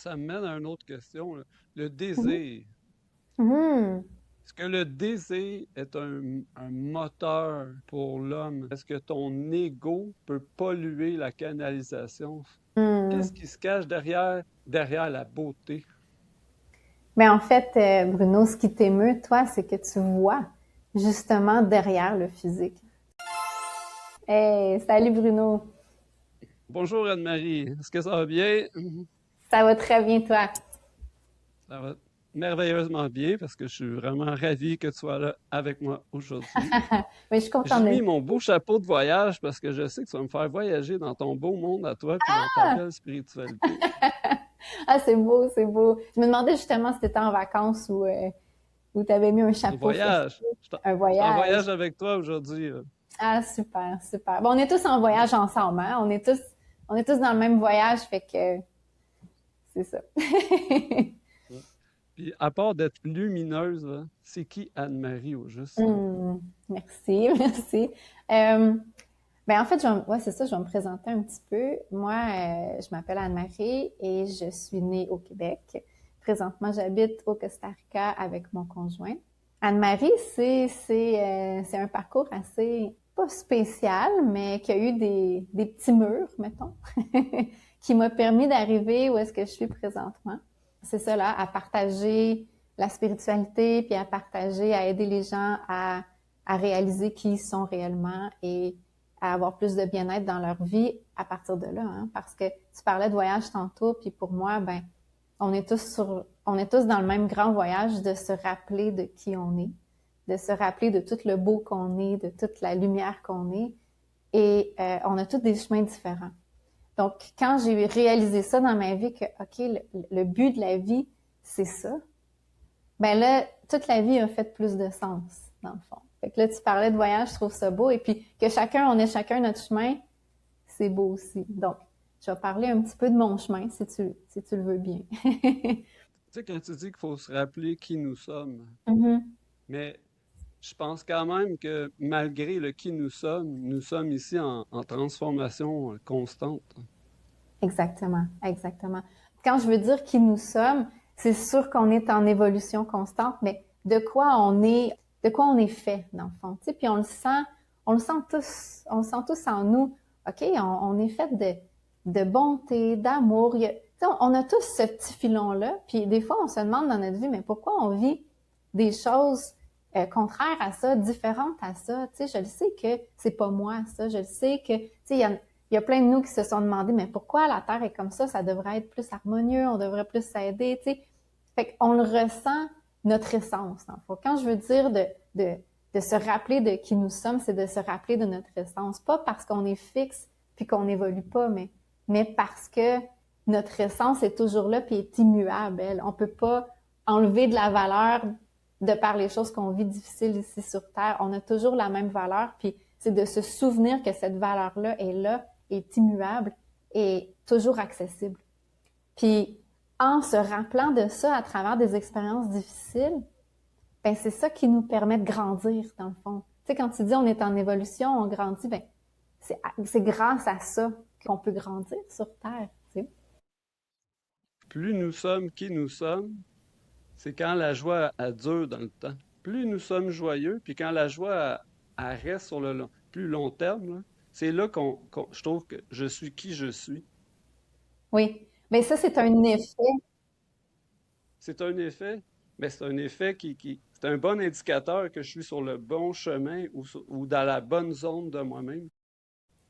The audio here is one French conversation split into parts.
ça me mène à une autre question, là. Le Mhm. désir. Mhm. Est-ce que le désir est un moteur pour l'homme? Est-ce que ton ego peut polluer la canalisation? Qu'est-ce Hmm. qui se cache derrière la beauté? Mais en fait, Bruno, ce qui t'émeut, toi, c'est que tu vois justement derrière le physique. Hey, salut Bruno. Bonjour Anne-Marie, est-ce que ça va bien? Ça va très bien, toi? Ça va merveilleusement bien parce que je suis vraiment ravi que tu sois là avec moi aujourd'hui. Mais je suis contente J'ai mis d'être mon beau chapeau de voyage parce que je sais que tu vas me faire voyager dans ton beau monde à toi puis dans ta là. belle spiritualité. Ah, c'est beau, c'est beau. Je me demandais justement si t'étais en vacances ou t'avais mis un En chapeau festif, voyage. un Je suis en voyage. voyage avec toi aujourd'hui, là. Ah, super, super. Bon, on est tous en voyage ensemble, hein? On est tous dans le même voyage, fait que c'est ça. Ouais. Puis à part d'être lumineuse, là, c'est qui Anne-Marie au juste? Hmm, merci, merci. Euh, ben en fait, ouais, c'est ça, je vais me présenter un petit peu. Moi, je m'appelle Anne-Marie et je suis née au Québec. Présentement, j'habite au Costa Rica avec mon conjoint. Anne-Marie, c'est un parcours assez, pas spécial, mais qui a eu des petits murs, mettons, qui m'a permis d'arriver où est-ce que je suis présentement. C'est ça, là, à partager la spiritualité, puis à partager, à aider les gens à réaliser qui ils sont réellement et à avoir plus de bien-être dans leur vie à partir de là, hein. Parce que tu parlais de voyage tantôt, puis pour moi, ben, on est tous dans le même grand voyage de se rappeler de qui on est, de se rappeler de tout le beau qu'on est, de toute la lumière qu'on est, et on a tous des chemins différents. Donc, quand j'ai réalisé ça dans ma vie, que ok, le but de la vie, c'est ça, ben là, toute la vie a fait plus de sens, dans le fond. Fait que là, tu parlais de voyage, je trouve ça beau, et puis que on ait chacun notre chemin, c'est beau aussi. Donc, je vais parler un petit peu de mon chemin, si tu le veux bien. Tu sais, quand tu dis qu'il faut se rappeler qui nous sommes, Mhm. mais je pense quand même que malgré le qui nous sommes ici en transformation constante. Exactement, exactement. Quand je veux dire qui nous sommes, c'est sûr qu'on est en évolution constante, mais de quoi on est fait dans le fond, tu sais, puis on le sent tous en nous. Ok, on est fait de bonté, d'amour. Tu sais, on a tous ce petit filon-là, puis des fois on se demande dans notre vie, mais pourquoi on vit des choses contraires à ça, différentes à ça. Tu sais, je le sais que c'est pas moi ça, je le sais que, tu sais, il y a plein de nous qui se sont demandé, mais pourquoi la Terre est comme ça devrait être plus harmonieux, on devrait plus s'aider, tu sais. Fait qu'on le ressent, notre essence, en fait. Quand je veux dire de, de se rappeler de qui nous sommes, c'est de se rappeler de notre essence. Pas parce qu'on est fixe puis qu'on n'évolue pas, mais parce que notre essence est toujours là puis est immuable. On peut pas enlever de la valeur de par les choses qu'on vit difficiles ici sur Terre. On a toujours la même valeur, puis c'est de se souvenir que cette valeur-là, est immuable et toujours accessible. Puis en se rappelant de ça à travers des expériences difficiles, ben c'est ça qui nous permet de grandir dans le fond. Tu sais, quand tu dis on est en évolution, on grandit, ben c'est grâce à ça qu'on peut grandir sur Terre. Tu sais. Plus nous sommes qui nous sommes, c'est quand la joie elle dure dans le temps. Plus nous sommes joyeux, puis quand la joie elle reste sur le plus long terme, là, c'est là je trouve que je suis qui je suis. Oui, mais ça c'est un effet. C'est un effet, mais c'est un effet c'est un bon indicateur que je suis sur le bon chemin ou dans la bonne zone de moi-même.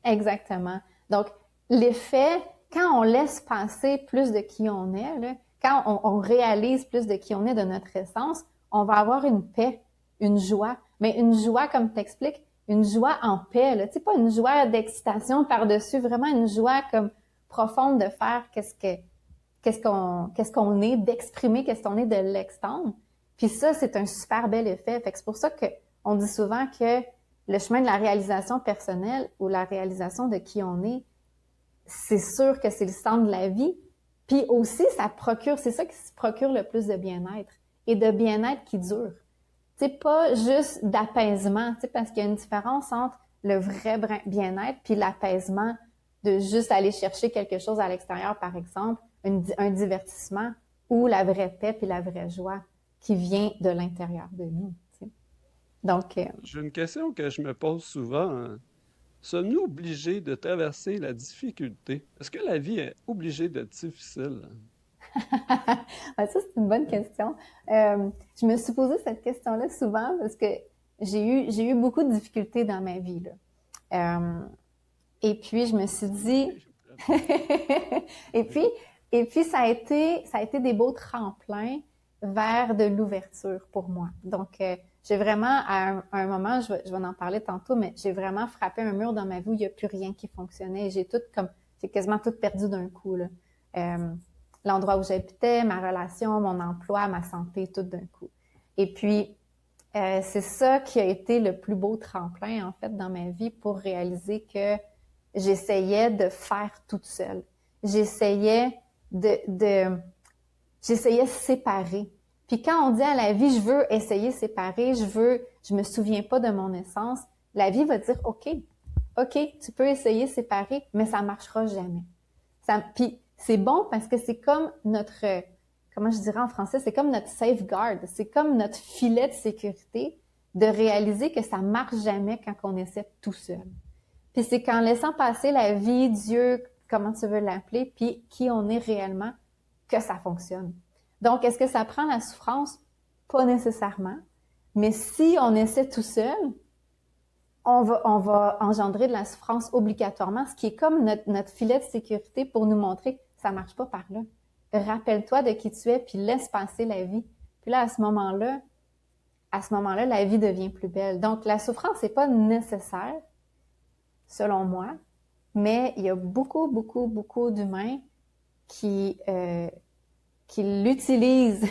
Exactement. Donc, l'effet, quand on laisse passer plus de qui on est, là, quand on réalise plus de qui on est, de notre essence, on va avoir une paix, une joie. Mais une joie, comme tu expliques, une joie en paix. Là. Tu sais, pas une joie d'excitation par-dessus, vraiment une joie comme profonde de faire qu'est-ce qu'on est, d'exprimer qu'est-ce qu'on est, de l'extendre. Puis ça, c'est un super bel effet. Fait que c'est pour ça que on dit souvent que le chemin de la réalisation personnelle ou la réalisation de qui on est, c'est sûr que c'est le centre de la vie. Puis aussi, c'est ça qui se procure le plus de bien-être et de bien-être qui dure. Tu sais, pas juste d'apaisement, tu sais, parce qu'il y a une différence entre le vrai bien-être puis l'apaisement de juste aller chercher quelque chose à l'extérieur, par exemple. un divertissement ou la vraie paix et la vraie joie qui vient de l'intérieur de nous. Tu sais. Donc, J'ai une question que je me pose souvent, hein. Sommes-nous obligés de traverser la difficulté? Est-ce que la vie est obligée d'être difficile? ça, c'est une bonne question. Je me suis posé cette question-là souvent parce que j'ai eu beaucoup de difficultés dans ma vie, là. Et puis, je me suis dit, Oui, et puis, et puis ça a été des beaux tremplins vers de l'ouverture pour moi. Donc, j'ai vraiment, à un moment, je vais en parler tantôt, mais j'ai vraiment frappé un mur dans ma vie où il n'y a plus rien qui fonctionnait. J'ai quasiment tout perdu d'un coup, là. Euh, L'endroit où j'habitais, ma relation, mon emploi, ma santé, tout d'un coup. Et puis, c'est ça qui a été le plus beau tremplin, en fait, dans ma vie pour réaliser que j'essayais de faire toute seule. J'essayais j'essayais séparer. Puis quand on dit à la vie, je veux essayer séparer, je me souviens pas de mon essence, la vie va dire, OK, tu peux essayer séparer, mais ça marchera jamais. Puis c'est bon parce que c'est comme comment je dirais en français, c'est comme notre safeguard, c'est comme notre filet de sécurité de réaliser que ça marche jamais quand on essaie tout seul. Puis c'est qu'en laissant passer la vie, Dieu, comment tu veux l'appeler, puis qui on est réellement, que ça fonctionne. Donc, est-ce que ça prend la souffrance? Pas nécessairement. Mais si on essaie tout seul, on va engendrer de la souffrance obligatoirement, ce qui est comme notre filet de sécurité pour nous montrer que ça marche pas par là. Rappelle-toi de qui tu es, puis laisse passer la vie. Puis là, à ce moment-là, la vie devient plus belle. Donc, la souffrance n'est pas nécessaire, selon moi, mais il y a beaucoup, beaucoup, beaucoup d'humains qui l'utilisent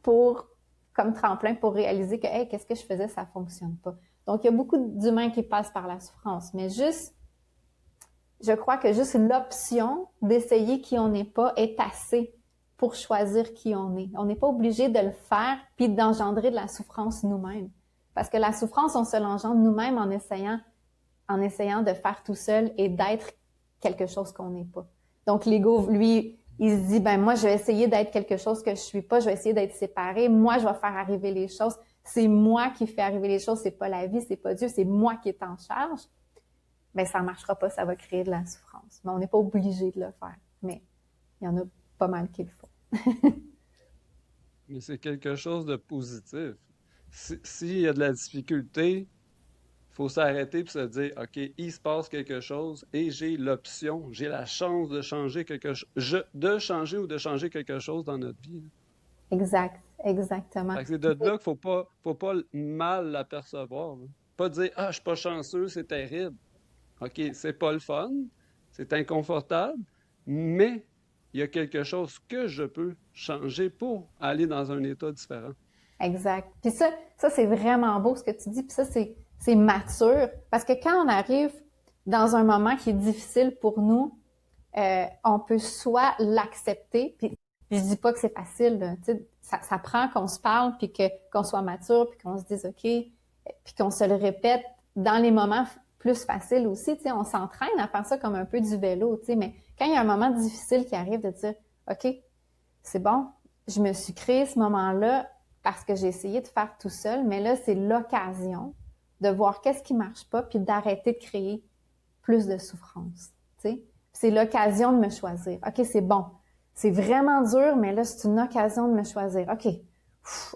comme tremplin pour réaliser que, hey, qu'est-ce que je faisais, ça fonctionne pas. Donc, il y a beaucoup d'humains qui passent par la souffrance, mais je crois que juste l'option d'essayer qui on n'est pas est assez pour choisir qui on est. On n'est pas obligé de le faire puis d'engendrer de la souffrance nous-mêmes. Parce que la souffrance, on se l'engendre nous-mêmes en essayant de faire tout seul et d'être quelque chose qu'on n'est pas. Donc, l'ego, lui, il se dit, ben moi, je vais essayer d'être quelque chose que je suis pas, je vais essayer d'être séparé, moi, je vais faire arriver les choses. C'est moi qui fais arriver les choses, c'est pas la vie, c'est pas Dieu, c'est moi qui est en charge. Ben, ça marchera pas, ça va créer de la souffrance. Mais on n'est pas obligé de le faire. Mais il y en a pas mal qui le font. Mais c'est quelque chose de positif. S'il y a de la difficulté, il faut s'arrêter et se dire, OK, il se passe quelque chose et j'ai l'option, j'ai la chance de changer de changer ou de changer quelque chose dans notre vie. Exact, exactement. Fait que c'est de là qu'il faut pas mal l'apercevoir, là. Pas dire, ah, je suis pas chanceux, c'est terrible. OK, c'est pas le fun, c'est inconfortable, mais il y a quelque chose que je peux changer pour aller dans un état différent. Exact. Puis ça c'est vraiment beau ce que tu dis. Puis ça, c'est mature. Parce que quand on arrive dans un moment qui est difficile pour nous, on peut soit l'accepter, puis je dis pas que c'est facile, là. Tu sais, ça prend qu'on se parle, puis qu'on soit mature, puis qu'on se dise OK, puis qu'on se le répète dans les moments plus faciles aussi. Tu sais, on s'entraîne à faire ça comme un peu du vélo, tu sais, mais quand il y a un moment difficile qui arrive, de dire OK, c'est bon, je me suis créé ce moment-là parce que j'ai essayé de faire tout seul, mais là, c'est l'occasion de voir qu'est-ce qui marche pas, puis d'arrêter de créer plus de souffrance, tu sais. C'est l'occasion de me choisir. OK, c'est bon. C'est vraiment dur, mais là, c'est une occasion de me choisir. OK.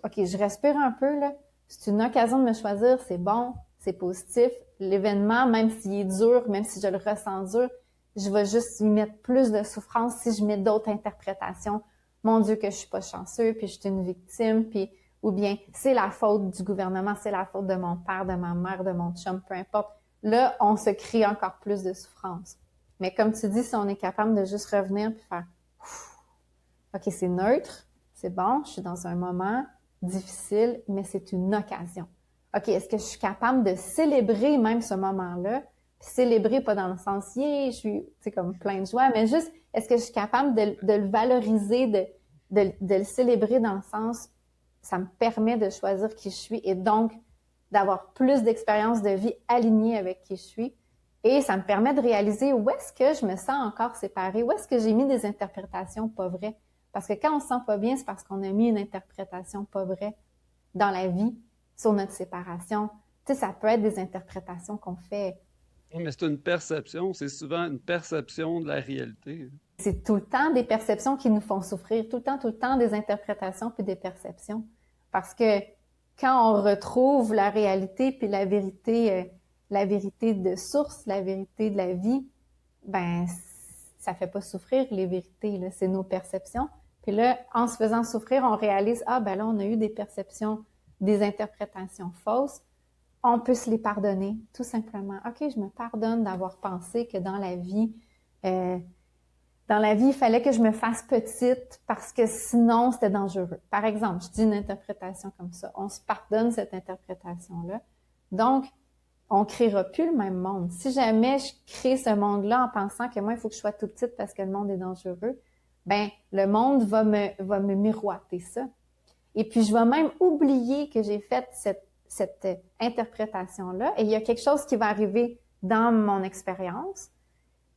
OK, je respire un peu, là. C'est une occasion de me choisir. C'est bon. C'est positif. L'événement, même s'il est dur, même si je le ressens dur, je vais juste y mettre plus de souffrance si je mets d'autres interprétations. Mon Dieu, que je suis pas chanceux, puis je suis une victime, puis ou bien c'est la faute du gouvernement, c'est la faute de mon père, de ma mère, de mon chum, peu importe. Là, on se crée encore plus de souffrance. Mais comme tu dis, si on est capable de juste revenir puis faire OK, c'est neutre, c'est bon, je suis dans un moment difficile, mais c'est une occasion. OK, est-ce que je suis capable de célébrer même ce moment-là? Puis célébrer pas dans le sens yeah, je suis comme plein de joie, mais juste est-ce que je suis capable de le valoriser, de le célébrer dans le sens ça me permet de choisir qui je suis et donc d'avoir plus d'expérience de vie alignée avec qui je suis Et ça me permet de réaliser où est-ce que je me sens encore séparée, où est-ce que j'ai mis des interprétations pas vraies. Parce que quand on se sent pas bien, c'est parce qu'on a mis une interprétation pas vraie dans la vie sur notre séparation. Tu sais, ça peut être des interprétations qu'on fait. Mais c'est une perception, c'est souvent une perception de la réalité. C'est tout le temps des perceptions qui nous font souffrir, tout le temps des interprétations puis des perceptions. Parce que quand on retrouve la réalité puis la vérité de source, la vérité de la vie, ben ça fait pas souffrir les vérités, là, c'est nos perceptions. Puis là, en se faisant souffrir, on réalise, ah ben là, on a eu des perceptions, des interprétations fausses. On peut se les pardonner, tout simplement. OK, je me pardonne d'avoir pensé que euh, dans la vie, il fallait que je me fasse petite parce que sinon, c'était dangereux. Par exemple, je dis une interprétation comme ça. On se pardonne cette interprétation-là. Donc, on ne créera plus le même monde. Si jamais je crée ce monde-là en pensant que moi, il faut que je sois toute petite parce que le monde est dangereux, ben le monde va me miroiter ça. Et puis, je vais même oublier que j'ai fait cette interprétation-là et il y a quelque chose qui va arriver dans mon expérience.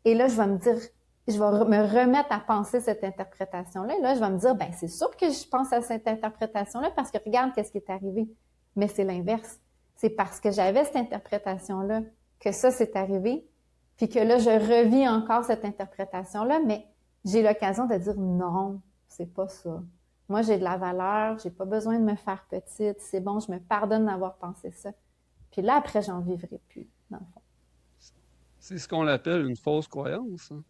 Et là, je vais me dire, je vais me remettre à penser cette interprétation-là. Et là, je vais me dire, ben c'est sûr que je pense à cette interprétation-là parce que regarde qu'est-ce qui est arrivé. Mais c'est l'inverse. C'est parce que j'avais cette interprétation-là que ça s'est arrivé, puis que là, je revis encore cette interprétation-là, mais j'ai l'occasion de dire non, c'est pas ça. Moi, j'ai de la valeur, j'ai pas besoin de me faire petite, c'est bon, je me pardonne d'avoir pensé ça. Puis là, après, j'en vivrai plus, dans le fond. C'est ce qu'on appelle une fausse croyance, hein.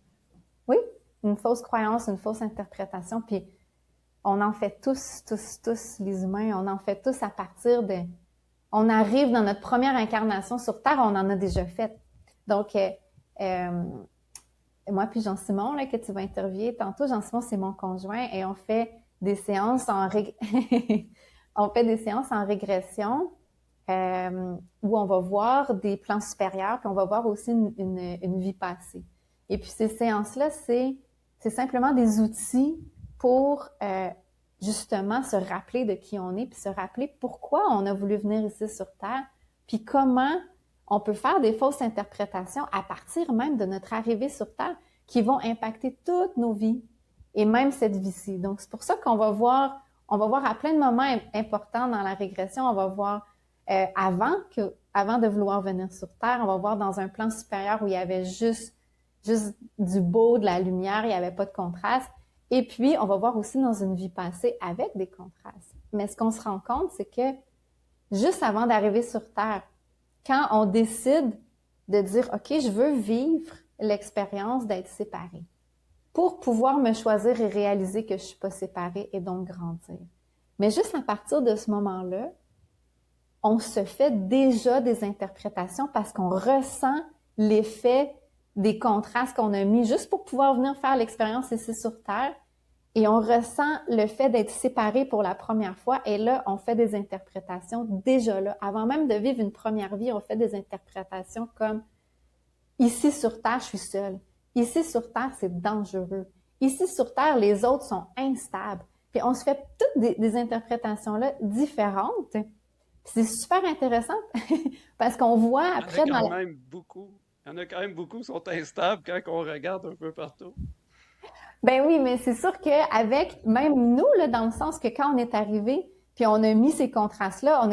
Oui, une fausse croyance, une fausse interprétation, puis on en fait tous, les humains, on en fait tous à partir de... On arrive dans notre première incarnation sur Terre, on en a déjà fait. Donc, moi puis Jean-Simon, là, que tu vas interviewer tantôt, Jean-Simon, c'est mon conjoint, et on fait des séances on fait des séances en régression où on va voir des plans supérieurs, puis on va voir aussi une vie passée. Et puis ces séances-là, c'est simplement des outils pour justement se rappeler de qui on est, puis se rappeler pourquoi on a voulu venir ici sur Terre, puis comment on peut faire des fausses interprétations à partir même de notre arrivée sur Terre qui vont impacter toutes nos vies et même cette vie-ci. Donc, c'est pour ça qu'on va voir à plein de moments importants dans la régression, on va voir avant de vouloir venir sur Terre, on va voir dans un plan supérieur où il y avait juste du beau, de la lumière, il n'y avait pas de contraste. Et puis, on va voir aussi dans une vie passée avec des contrastes. Mais ce qu'on se rend compte, c'est que juste avant d'arriver sur Terre, quand on décide de dire, OK, je veux vivre l'expérience d'être séparée pour pouvoir me choisir et réaliser que je suis pas séparée et donc grandir. Mais juste à partir de ce moment-là, on se fait déjà des interprétations parce qu'on ressent l'effet des contrastes qu'on a mis juste pour pouvoir venir faire l'expérience ici sur Terre. Et on ressent le fait d'être séparé pour la première fois. Et là, on fait des interprétations déjà là. Avant même de vivre une première vie, on fait des interprétations comme ici sur Terre, je suis seule. Ici sur Terre, c'est dangereux. Ici sur Terre, les autres sont instables. Puis on se fait toutes des interprétations-là différentes. C'est super intéressant parce qu'on voit après Il y en dans a la... quand même beaucoup. Il y en a quand même beaucoup qui sont instables quand on regarde un peu partout. Ben oui, mais c'est sûr qu'avec même nous, là, dans le sens que quand on est arrivé, puis on a mis ces contrastes-là,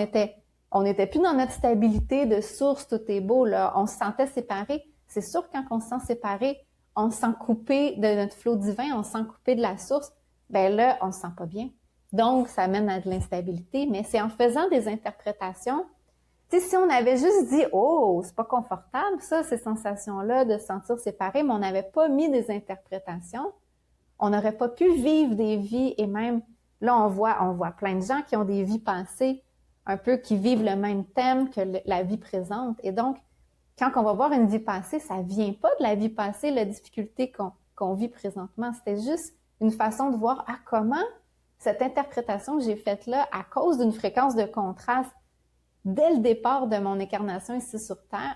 on était plus dans notre stabilité de source, tout est beau, là. On se sentait séparés. C'est sûr, quand on se sent séparé, on se sent coupé de notre flot divin, on se sent coupé de la source. Ben là, on se sent pas bien. Donc, ça mène à de l'instabilité, mais c'est en faisant des interprétations. Tu sais, si on avait juste dit, oh, c'est pas confortable, ça, ces sensations-là de se sentir séparé, mais on n'avait pas mis des interprétations, on n'aurait pas pu vivre des vies et même, là, on voit plein de gens qui ont des vies passées, un peu qui vivent le même thème que la vie présente. Et donc, quand on va voir une vie passée, ça vient pas de la vie passée, la difficulté qu'on vit présentement. C'était juste une façon de voir, comment cette interprétation que j'ai faite là, à cause d'une fréquence de contraste, dès le départ de mon incarnation ici sur Terre,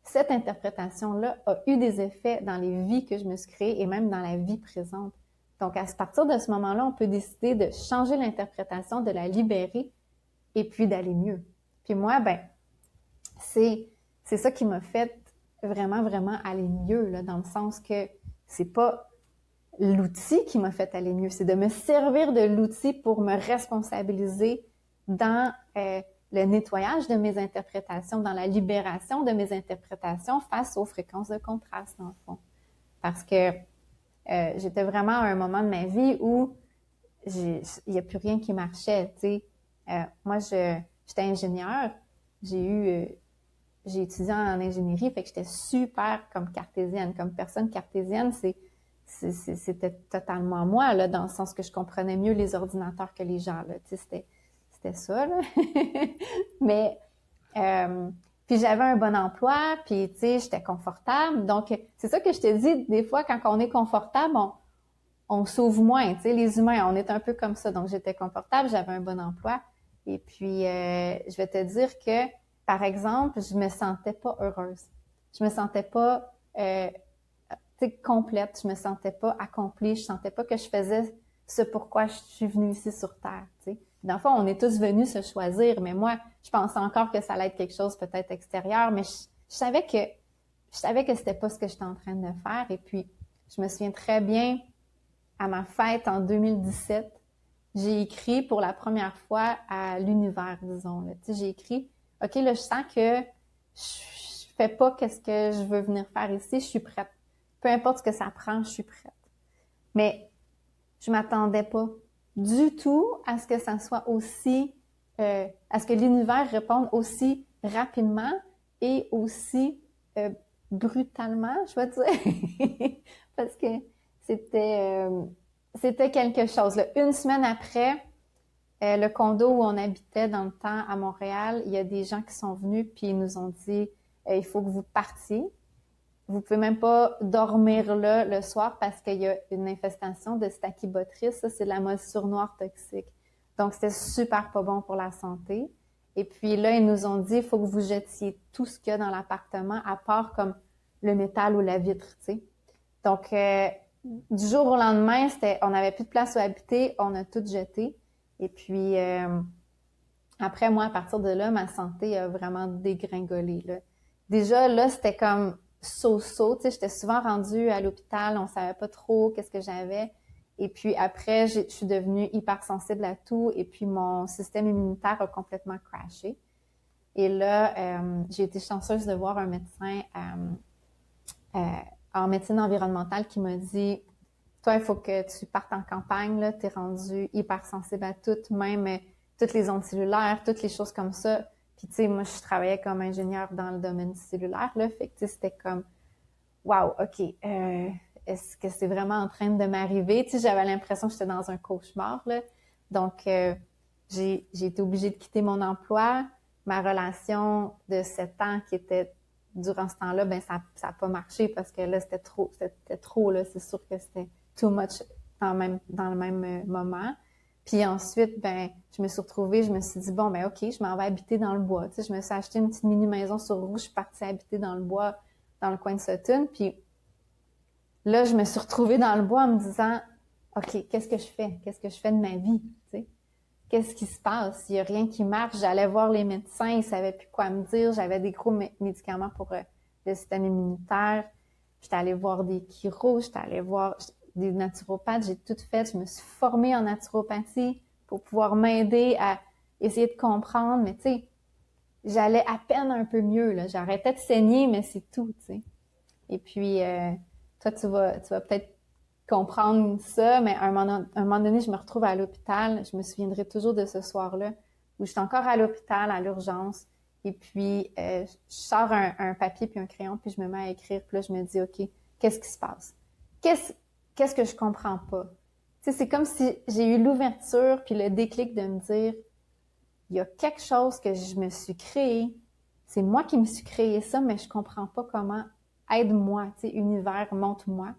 cette interprétation-là a eu des effets dans les vies que je me suis créées et même dans la vie présente. Donc, à partir de ce moment-là, on peut décider de changer l'interprétation, de la libérer et puis d'aller mieux. Puis moi, ben, c'est ça qui m'a fait vraiment, vraiment aller mieux, là, dans le sens que c'est pas l'outil qui m'a fait aller mieux, c'est de me servir de l'outil pour me responsabiliser dans le nettoyage de mes interprétations, dans la libération de mes interprétations face aux fréquences de contraste, dans le fond. Parce que j'étais vraiment à un moment de ma vie où il n'y a plus rien qui marchait, tu sais. Moi, j'étais ingénieure, j'ai eu, j'ai étudié en ingénierie, fait que j'étais super comme cartésienne, comme personne cartésienne, c'était totalement moi, là, dans le sens que je comprenais mieux les ordinateurs que les gens, là, tu sais, c'était ça, là. Mais, euh, puis j'avais un bon emploi, puis, tu sais, j'étais confortable. Donc, c'est ça que je te dis, des fois, quand on est confortable, on s'ouvre moins, tu sais, les humains, on est un peu comme ça. Donc, j'étais confortable, j'avais un bon emploi. Et puis, je vais te dire que, par exemple, je me sentais pas heureuse. Je me sentais pas, complète, je me sentais pas accomplie, je sentais pas que je faisais ce pourquoi je suis venue ici sur Terre, tu sais. Dans le fond, on est tous venus se choisir, mais moi, je pensais encore que ça allait être quelque chose peut-être extérieur, mais je savais que c'était pas ce que j'étais en train de faire. Et puis, je me souviens très bien, à ma fête en 2017, j'ai écrit pour la première fois à l'univers, disons. Là. Tu sais, j'ai écrit, OK, là, je sens que je fais pas qu'est-ce que je veux venir faire ici, je suis prête. Peu importe ce que ça prend, je suis prête. Mais je m'attendais pas du tout à ce que ça soit aussi, à ce que l'univers réponde aussi rapidement et aussi euh, brutalement, je vais dire, parce que c'était c'était quelque chose. Là. Une semaine après, le condo où on habitait dans le temps à Montréal, il y a des gens qui sont venus puis ils nous ont dit il faut que vous partiez. Vous pouvez même pas dormir là le soir parce qu'il y a une infestation de stachybotrys. Ça, c'est de la moisissure noire toxique. Donc, c'était super pas bon pour la santé. Et puis là, ils nous ont dit, il faut que vous jetiez tout ce qu'il y a dans l'appartement, à part comme le métal ou la vitre, tu sais. Donc, du jour au lendemain, on n'avait plus de place où habiter, on a tout jeté. Et puis, après, moi, à partir de là, ma santé a vraiment dégringolé, là. Déjà, là, c'était comme so-so, tu sais, j'étais souvent rendue à l'hôpital, on savait pas trop qu'est-ce que j'avais. Et puis après, je suis devenue hypersensible à tout et puis mon système immunitaire a complètement crashé. Et là, j'ai été chanceuse de voir un médecin euh, en médecine environnementale qui m'a dit, toi, il faut que tu partes en campagne, là, t'es rendu hypersensible à tout, même toutes les ondes cellulaires, toutes les choses comme ça. Puis, tu sais, moi, je travaillais comme ingénieure dans le domaine cellulaire, là, fait que, tu sais, c'était comme, wow, OK, est-ce que c'est vraiment en train de m'arriver? Tu sais, j'avais l'impression que j'étais dans un cauchemar, là. Donc, j'ai été obligée de quitter mon emploi. Ma relation de 7 ans qui était durant ce temps-là, ben ça a pas marché parce que là, c'était trop, là. C'est sûr que c'était too much dans le même moment. Puis ensuite, ben, je me suis retrouvée, je me suis dit, bon, ben, OK, je m'en vais habiter dans le bois. Tu sais, je me suis acheté une petite mini-maison sur Rouge, je suis partie habiter dans le bois, dans le coin de Sutton. Puis là, je me suis retrouvée dans le bois en me disant, OK, qu'est-ce que je fais? Qu'est-ce que je fais de ma vie? Tu sais? Qu'est-ce qui se passe? Il n'y a rien qui marche. J'allais voir les médecins, ils ne savaient plus quoi me dire. J'avais des gros médicaments pour le système immunitaire. J'étais allée voir des chiros, j'étais allée voir des naturopathes, j'ai tout fait. Je me suis formée en naturopathie pour pouvoir m'aider à essayer de comprendre. Mais tu sais, j'allais à peine un peu mieux, là. J'arrêtais de saigner, mais c'est tout, tu sais. Et puis, toi, tu vas peut-être comprendre ça, mais à un moment donné, je me retrouve à l'hôpital. Je me souviendrai toujours de ce soir-là où j'étais encore à l'hôpital, à l'urgence. Et puis, je sors un papier puis un crayon, puis je me mets à écrire. Puis là, je me dis, OK, qu'est-ce qui se passe? Qu'est-ce, qu'est-ce que je comprends pas? Tu sais, c'est comme si j'ai eu l'ouverture puis le déclic de me dire, il y a quelque chose que je me suis créé. C'est moi qui me suis créé ça, mais je comprends pas comment. Aide-moi, tu sais, univers, montre-moi.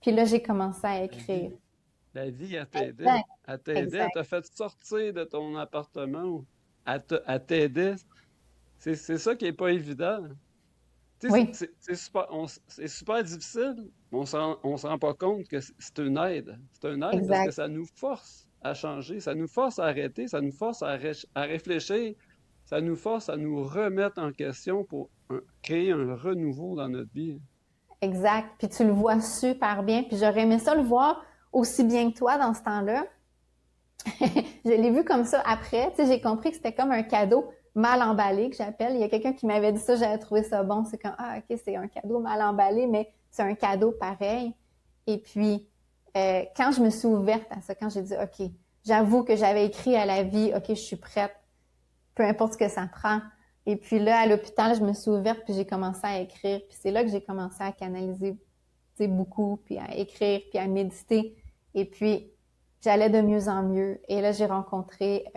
Puis là, j'ai commencé à La écrire. vie, la vie, elle t'aidait. Exact, Elle t'aidait, elle exact, t'a fait sortir de ton appartement. Elle t'aidait. C'est ça qui est pas évident. Tu sais, oui, c'est super difficile, mais on se rend pas compte que c'est une aide. C'est une aide parce que exact. ça nous force à changer, ça nous force à arrêter, ça nous force à réfléchir. ça nous force à nous remettre en question pour créer un renouveau dans notre vie. Exact. Puis tu le vois super bien. Puis j'aurais aimé ça le voir aussi bien que toi dans ce temps-là. Je l'ai vu comme ça après. Tu sais, j'ai compris que c'était comme un cadeau mal emballé que j'appelle. Il y a quelqu'un qui m'avait dit ça, j'avais trouvé ça bon. C'est comme, ah, ok, c'est un cadeau mal emballé, mais c'est un cadeau pareil. Et puis, quand je me suis ouverte à ça, quand j'ai dit, ok, j'avoue que j'avais écrit à la vie, ok, je suis prête, peu importe ce que ça prend. Et puis là, à l'hôpital, je me suis ouverte, puis j'ai commencé à écrire. Puis c'est là que j'ai commencé à canaliser, tu sais, beaucoup, puis à écrire, puis à méditer. Et puis, j'allais de mieux en mieux. Et là, j'ai rencontré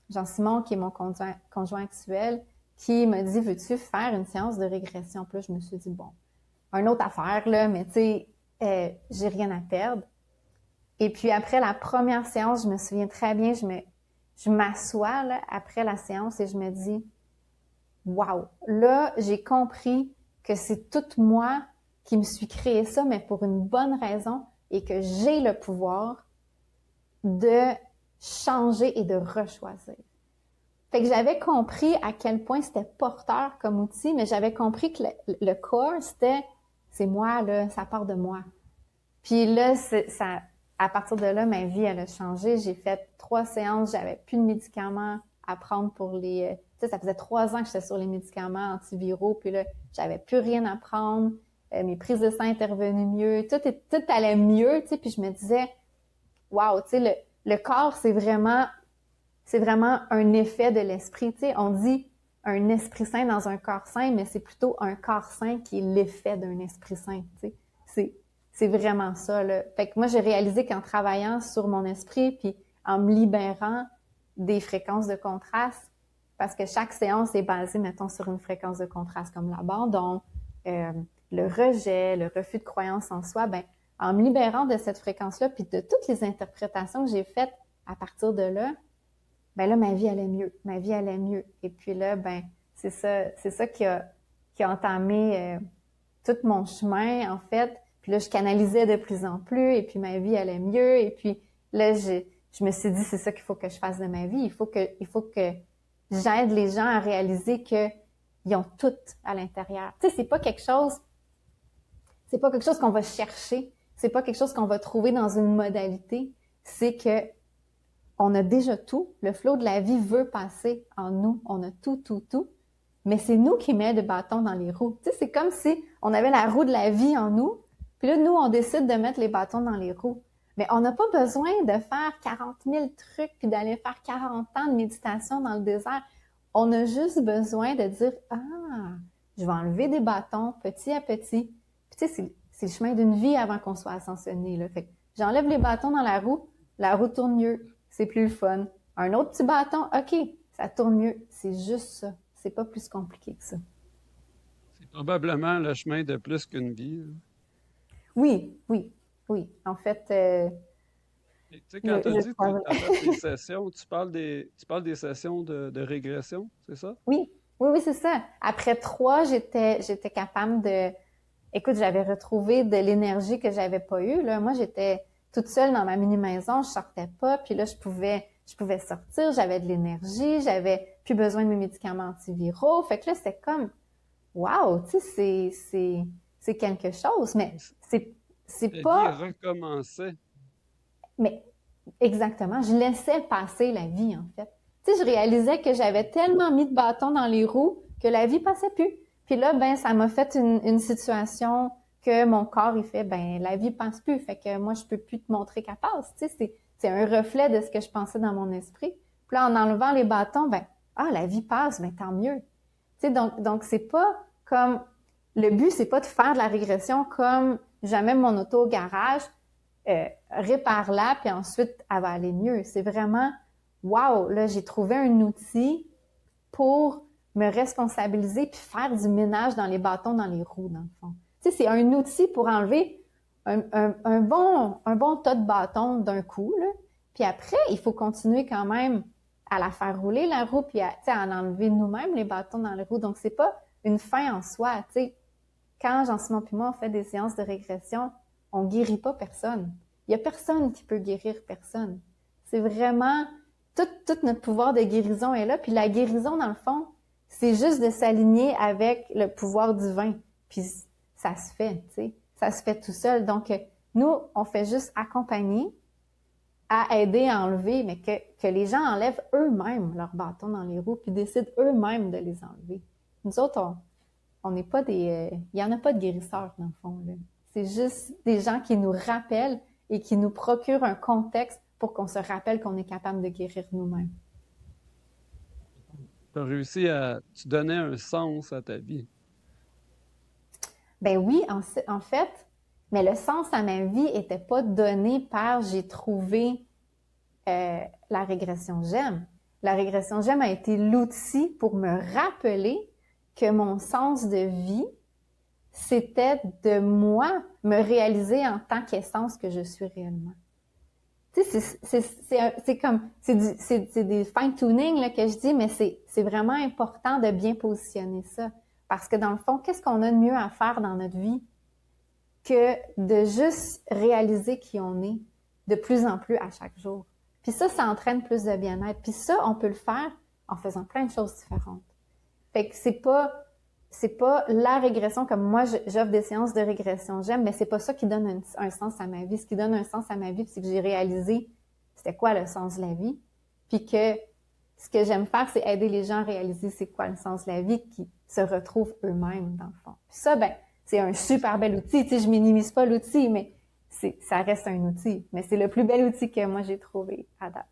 Jean-Simon, qui est mon conjoint actuel, qui m'a dit, veux-tu faire une séance de régression? Puis là, je me suis dit, bon, une autre affaire, là, mais tu sais, j'ai rien à perdre. Et puis après la première séance, je me souviens très bien, je m'assois là, après la séance et je me dis, waouh, là, j'ai compris que c'est toute moi qui me suis créé ça, mais pour une bonne raison et que j'ai le pouvoir de changer et de rechoisir. Fait que j'avais compris à quel point c'était porteur comme outil, mais j'avais compris que le corps, c'est moi, là, ça part de moi. Puis là, ça, à partir de là, ma vie, elle a changé. J'ai fait 3 séances, j'avais plus de médicaments à prendre pour les... tu sais, ça faisait 3 ans que j'étais sur les médicaments antiviraux, puis là, j'avais plus rien à prendre. Mes prises de sang étaient revenues mieux. Tout allait mieux, tu sais, puis je me disais, waouh, tu sais, le corps, c'est vraiment un effet de l'esprit. Tu sais, on dit un esprit sain dans un corps sain, mais c'est plutôt un corps sain qui est l'effet d'un esprit sain. Tu sais, c'est vraiment ça. Là. Fait que moi, j'ai réalisé qu'en travaillant sur mon esprit, puis en me libérant des fréquences de contraste, parce que chaque séance est basée, mettons, sur une fréquence de contraste, comme l'abandon, euh, le rejet, le refus de croyance en soi, ben, en me libérant de cette fréquence-là, puis de toutes les interprétations que j'ai faites à partir de là, ben là, ma vie allait mieux. Ma vie allait mieux. Et puis là, ben, c'est ça qui a entamé tout mon chemin, en fait. Puis là, je canalisais de plus en plus, et puis ma vie allait mieux. Et puis là, je me suis dit, c'est ça qu'il faut que je fasse de ma vie. Il faut que j'aide les gens à réaliser que ils ont tout à l'intérieur. Tu sais, c'est pas quelque chose qu'on va chercher. C'est pas quelque chose qu'on va trouver dans une modalité. C'est que on a déjà tout. Le flot de la vie veut passer en nous. On a tout, tout, tout. Mais c'est nous qui mettons des bâtons dans les roues. Tu sais, c'est comme si on avait la roue de la vie en nous. Puis là, nous, on décide de mettre les bâtons dans les roues. Mais on n'a pas besoin de faire 40 000 trucs puis d'aller faire 40 ans de méditation dans le désert. On a juste besoin de dire, ah, je vais enlever des bâtons petit à petit. Puis tu sais, c'est le chemin d'une vie avant qu'on soit ascensionné, là. Fait que j'enlève les bâtons dans la roue tourne mieux, c'est plus le fun. Un autre petit bâton, OK, ça tourne mieux. C'est juste ça. C'est pas plus compliqué que ça. C'est probablement le chemin de plus qu'une vie. Là. Oui, oui, oui. En fait, Et tu sais, quand tu as dit que crois. tu as fait des sessions, tu parles des sessions de régression, c'est ça? Oui, oui, oui, c'est ça. Après 3, j'étais capable de. Écoute, j'avais retrouvé de l'énergie que j'avais pas eue. Là. Moi, j'étais toute seule dans ma mini maison, je sortais pas, puis là, je pouvais sortir, j'avais de l'énergie, j'avais plus besoin de mes médicaments antiviraux. Fait que là, c'était comme, wow, tu sais, c'est quelque chose, mais c'est La vie pas, recommençait. mais exactement, je laissais passer la vie, en fait. Tu sais, je réalisais que j'avais tellement mis de bâtons dans les roues que la vie passait plus. Puis là, ben, ça m'a fait une situation que mon corps, il fait, ben, la vie passe plus. Fait que moi, je peux plus te montrer qu'elle passe. Tu sais, c'est un reflet de ce que je pensais dans mon esprit. Puis là, en enlevant les bâtons, ben, ah, la vie passe, ben, tant mieux. Tu sais, donc c'est pas comme, le but, c'est pas de faire de la régression comme j'amène mon auto au garage, répare-la, puis ensuite, elle va aller mieux. C'est vraiment, wow, là, j'ai trouvé un outil pour me responsabiliser puis faire du ménage dans les bâtons, dans les roues, dans le fond. Tu sais, c'est un outil pour enlever un bon tas de bâtons d'un coup, là. Puis après, il faut continuer quand même à la faire rouler, la roue, puis à en enlever nous-mêmes les bâtons dans les roues. Donc, c'est pas une fin en soi, tu sais. Quand Jean-Simon et moi, on fait des séances de régression, on guérit pas personne. Il y a personne qui peut guérir personne. C'est vraiment tout notre pouvoir de guérison est là. Puis la guérison, dans le fond, c'est juste de s'aligner avec le pouvoir divin. Puis ça se fait, tu sais. Ça se fait tout seul. Donc, nous, on fait juste accompagner, à aider à enlever, mais que les gens enlèvent eux-mêmes leurs bâtons dans les roues, puis décident eux-mêmes de les enlever. Nous autres, on n'est pas des... Il n'y en a pas de guérisseurs, dans le fond, là. C'est juste des gens qui nous rappellent et qui nous procurent un contexte pour qu'on se rappelle qu'on est capable de guérir nous-mêmes. Tu as réussi à... Tu donnais un sens à ta vie. Ben oui, en fait, mais le sens à ma vie était pas donné par j'ai trouvé la régression GEM. La régression GEM a été l'outil pour me rappeler que mon sens de vie, c'était de moi me réaliser en tant qu'essence que je suis réellement. Tu sais, c'est comme, c'est des fine-tuning là, que je dis, mais c'est vraiment important de bien positionner ça. Parce que dans le fond, qu'est-ce qu'on a de mieux à faire dans notre vie que de juste réaliser qui on est de plus en plus à chaque jour. Puis ça entraîne plus de bien-être. Puis ça, on peut le faire en faisant plein de choses différentes. Fait que c'est pas la régression comme moi, j'offre des séances de régression, j'aime, mais c'est pas ça qui donne un sens à ma vie. Ce qui donne un sens à ma vie, c'est que j'ai réalisé c'était quoi le sens de la vie. Puis que ce que j'aime faire, c'est aider les gens à réaliser c'est quoi le sens de la vie, qui se retrouvent eux-mêmes, dans le fond. Puis ça, ben, c'est un super bel outil. Tu sais, je minimise pas l'outil, mais ça reste un outil. Mais c'est le plus bel outil que moi j'ai trouvé à date.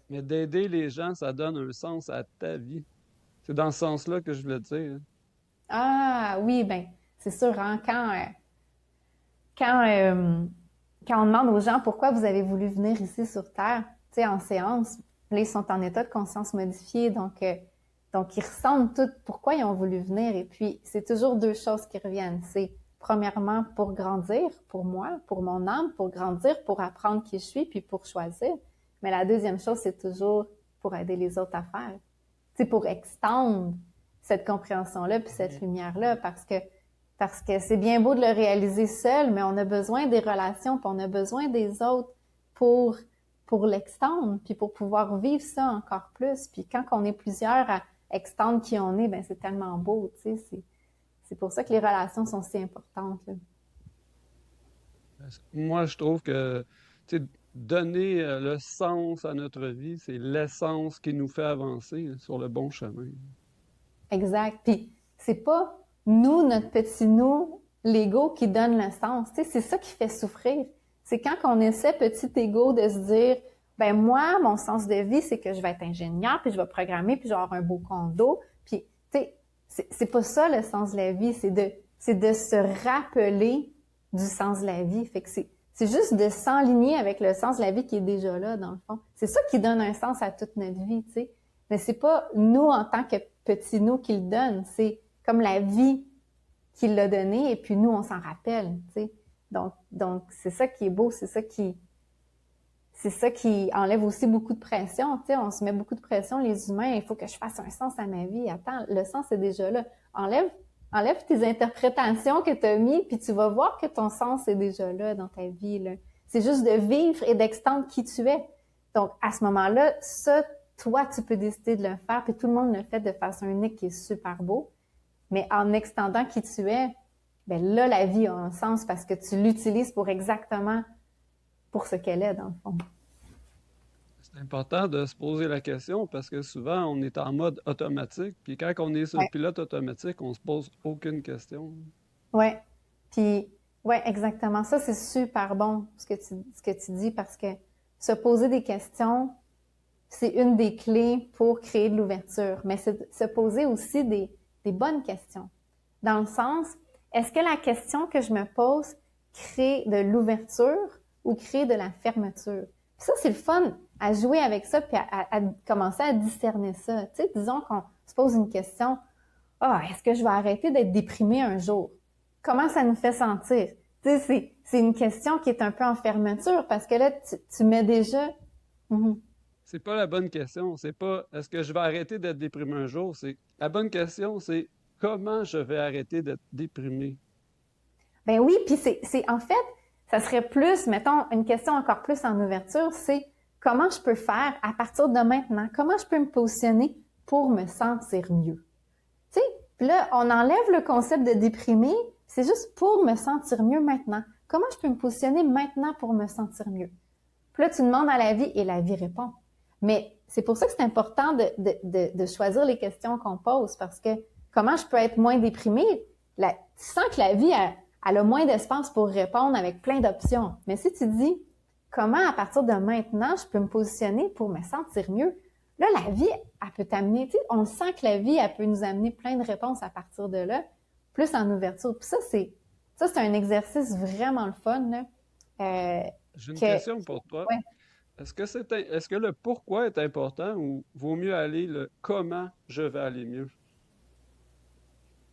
Mais d'aider les gens, ça donne un sens à ta vie. C'est dans ce sens-là que je voulais dire. Ah oui, ben, c'est sûr, hein, quand, euh, quand on demande aux gens pourquoi vous avez voulu venir ici sur Terre, tu sais, en séance, là, ils sont en état de conscience modifié, donc ils ressentent tout pourquoi ils ont voulu venir. Et puis, c'est toujours deux choses qui reviennent. C'est, premièrement, pour grandir, pour moi, pour mon âme, pour grandir, pour apprendre qui je suis, puis pour choisir. Mais la deuxième chose, c'est toujours pour aider les autres à faire. Tu sais, pour extendre cette compréhension-là, puis cette lumière-là, parce que c'est bien beau de le réaliser seul, mais on a besoin des relations, puis on a besoin des autres pour, pour l'extendre, puis pour pouvoir vivre ça encore plus. Puis quand on est plusieurs à extendre qui on est, ben c'est tellement beau, tu sais. C'est pour ça que les relations sont si importantes, là. Moi, je trouve que, tu sais, donner le sens à notre vie, c'est l'essence qui nous fait avancer sur le bon chemin. Exact. Puis c'est pas nous, notre petit nous, l'ego qui donne le sens. Tu sais, c'est ça qui fait souffrir. C'est quand on essaie, petit ego, de se dire, ben moi, mon sens de vie, c'est que je vais être ingénieur, puis je vais programmer, puis je vais avoir un beau condo. Puis, tu sais, c'est pas ça le sens de la vie, c'est de se rappeler du sens de la vie. Fait que c'est juste de s'enligner avec le sens de la vie qui est déjà là, dans le fond. C'est ça qui donne un sens à toute notre vie, tu sais. Mais c'est pas nous, en tant que petit nous, qui le donne. C'est comme la vie qui l'a donné, et puis nous, on s'en rappelle, tu sais. Donc, c'est ça qui est beau, c'est ça qui enlève aussi beaucoup de pression, tu sais. On se met beaucoup de pression, les humains, il faut que je fasse un sens à ma vie. Attends, le sens est déjà là. Enlève tes interprétations que tu as mis, puis tu vas voir que ton sens est déjà là dans ta vie, là. C'est juste de vivre et d'extendre qui tu es. Donc, à ce moment-là, ça, toi, tu peux décider de le faire, puis tout le monde le fait de façon unique qui est super beau. Mais en extendant qui tu es, ben là, la vie a un sens parce que tu l'utilises pour exactement pour ce qu'elle est, dans le fond. C'est important de se poser la question parce que souvent, on est en mode automatique. Puis quand on est sur le Ouais. pilote automatique, on se pose aucune question. Ouais. Puis, ouais, exactement. Ça, c'est super bon, ce que tu dis, parce que se poser des questions, c'est une des clés pour créer de l'ouverture. Mais c'est de se poser aussi des bonnes questions. Dans le sens, est-ce que la question que je me pose crée de l'ouverture ou crée de la fermeture? Puis ça, c'est le fun à jouer avec ça, puis à commencer à discerner ça. Tu sais, disons qu'on se pose une question, ah, est-ce que je vais arrêter d'être déprimée un jour? Comment ça nous fait sentir? Tu sais, c'est une question qui est un peu en fermeture parce que là, tu mets déjà... Mhm. C'est pas la bonne question. C'est pas est-ce que je vais arrêter d'être déprimé un jour? C'est la bonne question, c'est comment je vais arrêter d'être déprimé? Ben oui, puis c'est en fait, ça serait plus, mettons, une question encore plus en ouverture, c'est comment je peux faire à partir de maintenant? Comment je peux me positionner pour me sentir mieux? Tu sais, puis là, on enlève le concept de déprimé, c'est juste pour me sentir mieux maintenant. Comment je peux me positionner maintenant pour me sentir mieux? Puis là, tu demandes à la vie et la vie répond. Mais c'est pour ça que c'est important de choisir les questions qu'on pose parce que comment je peux être moins déprimée? Tu sens que la vie, elle a moins d'espace pour répondre avec plein d'options. Mais si tu dis, comment à partir de maintenant, je peux me positionner pour me sentir mieux? Là, la vie, elle peut t'amener, tu sais, on sent que la vie, elle peut nous amener plein de réponses à partir de là, plus en ouverture. Puis ça, c'est un exercice vraiment le fun, là, J'ai une que, question pour toi. ouais. Est-ce que le pourquoi est important ou vaut mieux aller le comment je vais aller mieux?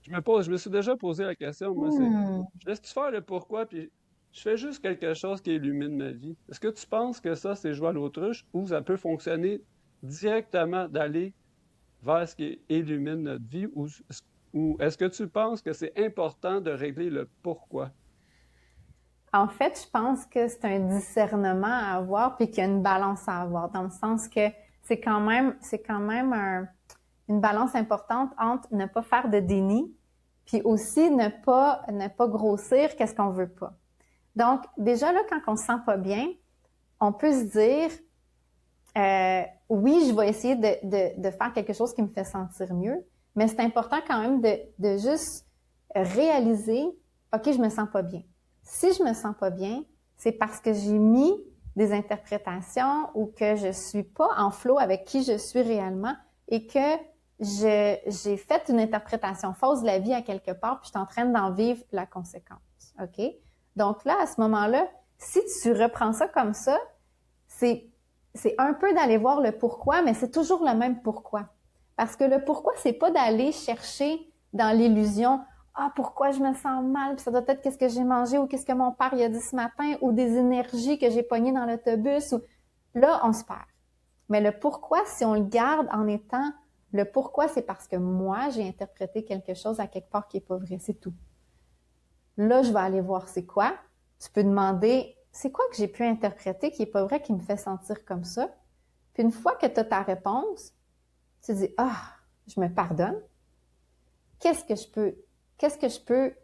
Je me suis déjà posé la question, moi, Hmm. je laisse-tu faire le pourquoi, puis je fais juste quelque chose qui illumine ma vie. Est-ce que tu penses que ça, c'est jouer à l'autruche ou ça peut fonctionner directement d'aller vers ce qui illumine notre vie ou est-ce que tu penses que c'est important de régler le pourquoi? En fait, je pense que c'est un discernement à avoir puis qu'il y a une balance à avoir dans le sens que c'est quand même une balance importante entre ne pas faire de déni puis aussi ne pas grossir qu'est-ce qu'on veut pas. Donc déjà là quand on se sent pas bien, on peut se dire oui, je vais essayer de faire quelque chose qui me fait sentir mieux, mais c'est important quand même de juste réaliser, OK, je me sens pas bien. Si je me sens pas bien, c'est parce que j'ai mis des interprétations ou que je suis pas en flow avec qui je suis réellement et que j'ai fait une interprétation fausse de la vie à quelque part, puis je suis en train d'en vivre la conséquence. OK? Donc là, à ce moment-là, si tu reprends ça comme ça, c'est c'est un peu d'aller voir le pourquoi, mais c'est toujours le même pourquoi. Parce que le pourquoi, c'est pas d'aller chercher dans l'illusion, ah, pourquoi je me sens mal, puis ça doit être qu'est-ce que j'ai mangé ou qu'est-ce que mon père il a dit ce matin ou des énergies que j'ai pognées dans l'autobus ou là, on se perd. Mais le pourquoi, si on le garde en étant le pourquoi, c'est parce que moi, j'ai interprété quelque chose à quelque part qui est pas vrai, c'est tout. Là, je vais aller voir c'est quoi. Tu peux demander, c'est quoi que j'ai pu interpréter qui est pas vrai, qui me fait sentir comme ça? Puis une fois que tu as ta réponse, tu dis, ah, je me pardonne. Qu'est-ce que je peux, qu'est-ce que je peux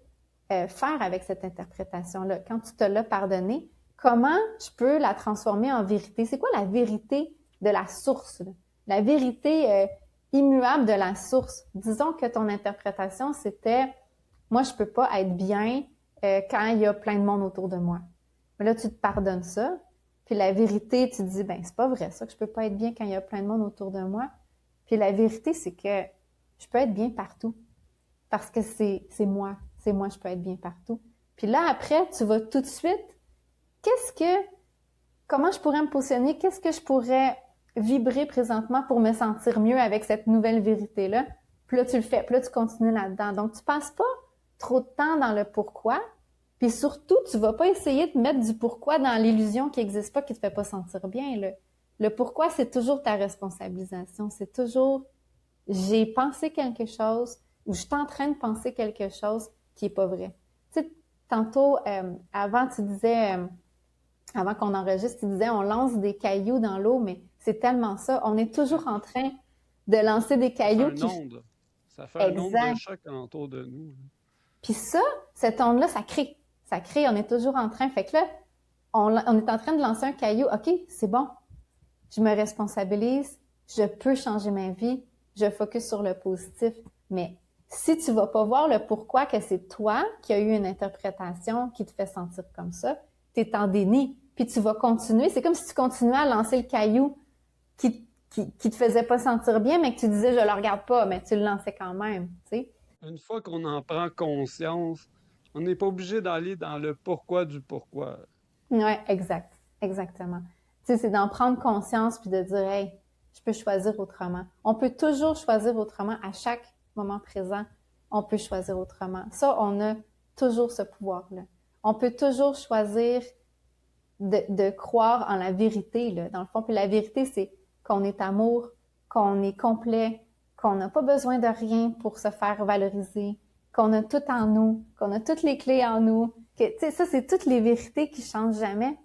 faire avec cette interprétation-là? Quand tu te l'as pardonné, comment je peux la transformer en vérité? C'est quoi la vérité de la source, là? La vérité immuable de la source. Disons que ton interprétation, c'était moi, je peux pas être bien quand il y a plein de monde autour de moi. Mais là, tu te pardonnes ça. Puis la vérité, tu te dis, ben, c'est pas vrai ça que je peux pas être bien quand il y a plein de monde autour de moi. Puis la vérité, c'est que je peux être bien partout. Parce que c'est moi. C'est moi, je peux être bien partout. Puis là, après, tu vas tout de suite, qu'est-ce que, comment je pourrais me positionner? Qu'est-ce que je pourrais vibrer présentement pour me sentir mieux avec cette nouvelle vérité-là? Puis là, tu le fais. Puis là, tu continues là-dedans. Donc, tu passes pas trop de temps dans le pourquoi. Puis surtout, tu vas pas essayer de mettre du pourquoi dans l'illusion qui n'existe pas, qui te fait pas sentir bien. Le pourquoi, c'est toujours ta responsabilisation. C'est toujours j'ai pensé quelque chose ou je suis en train de penser quelque chose qui est pas vrai. Tu sais, tantôt, avant, tu disais, avant qu'on enregistre, tu disais on lance des cailloux dans l'eau, mais c'est tellement ça. On est toujours en train de lancer des Ça fait cailloux un qui... onde. Ça fait un onde de Exact. choc autour de nous. Puis ça, cette onde-là, ça crée. Ça crée, on est toujours en train. Fait que là, on est en train de lancer un caillou. OK, c'est bon. Je me responsabilise. Je peux changer ma vie. Je focus sur le positif. Mais si tu vas pas voir le pourquoi que c'est toi qui as eu une interprétation qui te fait sentir comme ça, tu es en déni. Puis tu vas continuer. C'est comme si tu continuais à lancer le caillou qui te faisait pas sentir bien, mais que tu disais je le regarde pas, mais tu le lançais quand même, tu sais. Une fois qu'on en prend conscience, on n'est pas obligé d'aller dans le pourquoi du pourquoi. Ouais, exact. Exactement. Tu sais, c'est d'en prendre conscience puis de dire, hey, je peux choisir autrement. On peut toujours choisir autrement à chaque moment présent. On peut choisir autrement. Ça, on a toujours ce pouvoir-là. On peut toujours choisir de croire en la vérité, là, dans le fond. Puis la vérité, c'est qu'on est amour, qu'on est complet, qu'on n'a pas besoin de rien pour se faire valoriser, qu'on a tout en nous, qu'on a toutes les clés en nous. Que, tu sais, ça, c'est toutes les vérités qui changent jamais.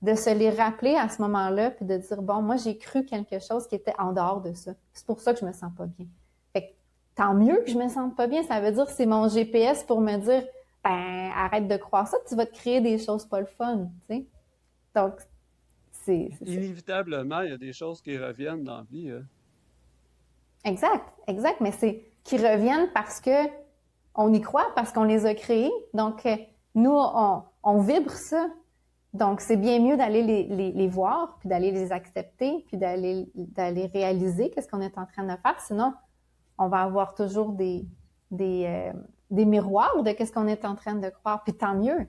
de se les rappeler à ce moment-là, puis de dire, bon, moi, j'ai cru quelque chose qui était en dehors de ça. C'est pour ça que je me sens pas bien. Fait que, tant mieux que je me sente pas bien, ça veut dire que c'est mon GPS pour me dire, ben, arrête de croire ça, tu vas te créer des choses pas le fun, tu sais. Donc, c'est ça. Inévitablement, il y a des choses qui reviennent dans la vie, hein. Exact, exact, mais c'est qui reviennent parce que on y croit, parce qu'on les a créés. Donc, nous, on vibre ça. Donc, c'est bien mieux d'aller les voir, puis d'aller les accepter, puis d'aller réaliser qu'est-ce qu'on est en train de faire. Sinon, on va avoir toujours des, euh, des miroirs de qu'est-ce qu'on est en train de croire. Puis tant mieux,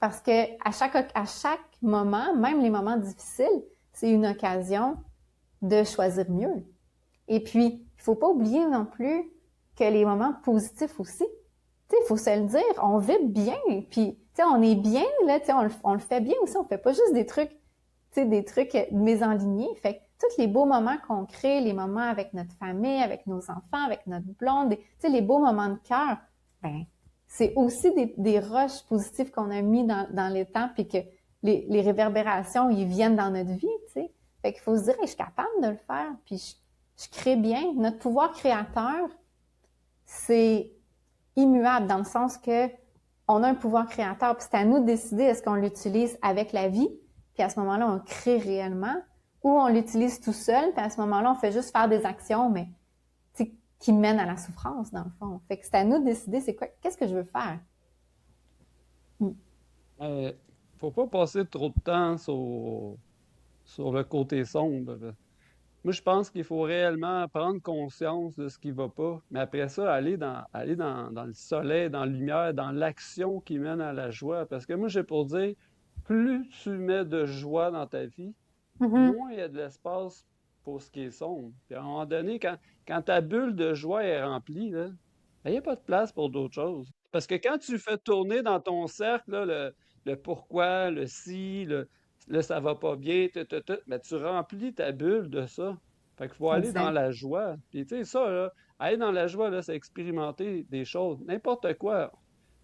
parce que à chaque moment, même les moments difficiles, c'est une occasion de choisir mieux. Et puis, il faut pas oublier non plus que les moments positifs aussi. Tu sais, il faut se le dire, on vibre bien, puis, tu sais, on est bien, là, tu sais, on le fait bien aussi, on fait pas juste des trucs, tu sais, des trucs mésenlignés. Fait que tous les beaux moments qu'on crée, les moments avec notre famille, avec nos enfants, avec notre blonde, tu sais, les beaux moments de cœur, ben, c'est aussi des roches positives qu'on a mis dans les temps, puis que les réverbérations, ils viennent dans notre vie, tu sais. Fait qu'il faut se dire, hey, je suis capable de le faire, puis je crée bien. Notre pouvoir créateur, c'est immuable dans le sens que on a un pouvoir créateur, puis c'est à nous de décider est-ce qu'on l'utilise avec la vie, puis à ce moment-là, on crée réellement, ou on l'utilise tout seul, puis à ce moment-là, on fait juste faire des actions, mais qui mènent à la souffrance, dans le fond. Fait que c'est à nous de décider c'est quoi, qu'est-ce que je veux faire. Euh, Faut pas passer trop de temps sur le côté sombre, là. Moi, je pense qu'il faut réellement prendre conscience de ce qui va pas, mais après ça, aller dans le soleil, dans la lumière, dans l'action qui mène à la joie. Parce que moi, j'ai pour dire, plus tu mets de joie dans ta vie, Mm-hmm. moins il y a de l'espace pour ce qui est sombre. Puis à un moment donné, quand ta bulle de joie est remplie, là, ben, il n'y a pas de place pour d'autres choses. Parce que quand tu fais tourner dans ton cercle là, le pourquoi, le si, le ça va pas bien, ben, tu remplis ta bulle de ça. Fait qu'il faut aller dans Exact. la joie. Puis tu sais, ça, là, aller dans la joie, là, c'est expérimenter des choses. N'importe quoi.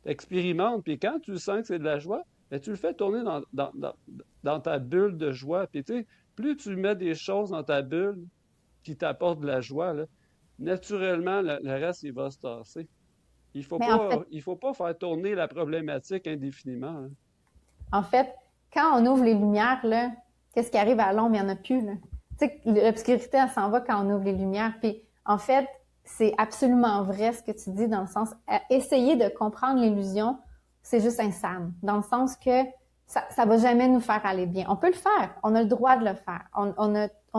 Expérimente. Puis quand tu sens que c'est de la joie, ben, tu le fais tourner dans ta bulle de joie. Puis tu sais, plus tu mets des choses dans ta bulle qui t'apportent de la joie, là, naturellement, le reste, il va se tasser. Mais en fait, Il faut pas faire tourner la problématique indéfiniment, hein. En fait, quand on ouvre les lumières, là, qu'est-ce qui arrive à l'ombre? Il n'y en a plus, là. Tu sais, l'obscurité, elle s'en va quand on ouvre les lumières. Puis, en fait, c'est absolument vrai ce que tu dis dans le sens, essayer de comprendre l'illusion, c'est juste insane. Dans le sens que ça va jamais nous faire aller bien. On peut le faire. On a le droit de le faire. On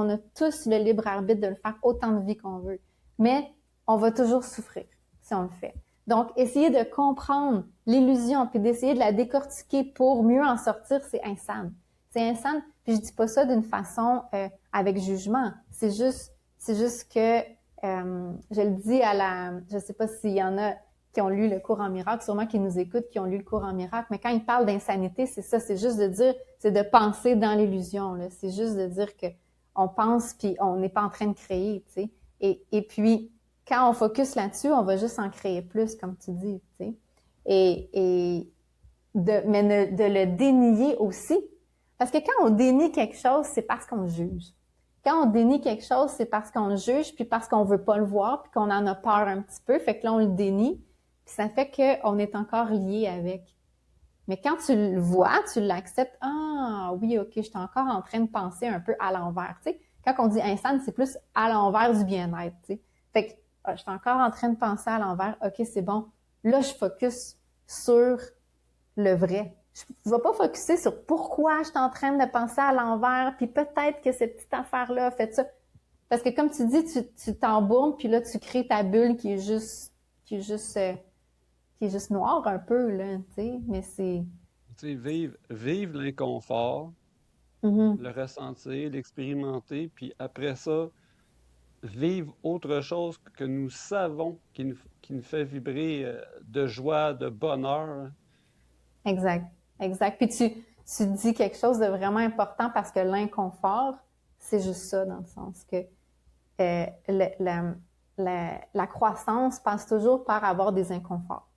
a tous le libre arbitre de le faire autant de vie qu'on veut. Mais on va toujours souffrir si on le fait. Donc, essayer de comprendre l'illusion puis d'essayer de la décortiquer pour mieux en sortir, c'est insane. C'est insane. Puis je dis pas ça d'une façon avec jugement. C'est juste que je le dis je sais pas s'il y en a qui ont lu le cours en miracle, sûrement qui nous écoutent, qui ont lu le cours en miracle, mais quand ils parlent d'insanité, c'est ça, c'est juste de dire, c'est de penser dans l'illusion, là. C'est juste de dire que on pense puis on n'est pas en train de créer, tu sais. Et puis, quand on focus là-dessus, on va juste en créer plus, comme tu dis, tu sais. Mais de le dénier aussi. Parce que quand on dénie quelque chose, c'est parce qu'on juge. Quand on dénie quelque chose, c'est parce qu'on juge, puis parce qu'on veut pas le voir, puis qu'on en a peur un petit peu. Fait que là, on le dénie, puis ça fait qu'on est encore lié avec. Mais quand tu le vois, tu l'acceptes. Ah oui, ok, je suis encore en train de penser un peu à l'envers. Tu sais, quand on dit insane, c'est plus à l'envers du bien-être. Tu sais. Fait que je suis encore en train de penser à l'envers. Ok, c'est bon. Là, je focus sur le vrai. Je ne vais pas focuser sur pourquoi je suis en train de penser à l'envers, puis peut-être que cette petite affaire-là a fait ça. Parce que comme tu dis, tu t'embourbes, puis là, tu crées ta bulle qui est juste, euh, qui est juste noire un peu, là, tu sais, mais c'est... Tu sais, vivre l'inconfort, Mhm. le ressentir, l'expérimenter, puis après ça, vivre autre chose que nous savons qui nous fait vibrer de joie, de bonheur. Exact, exact. Puis tu dis quelque chose de vraiment important parce que l'inconfort, c'est juste ça, dans le sens que euh, le- la, la croissance passe toujours par avoir des inconforts.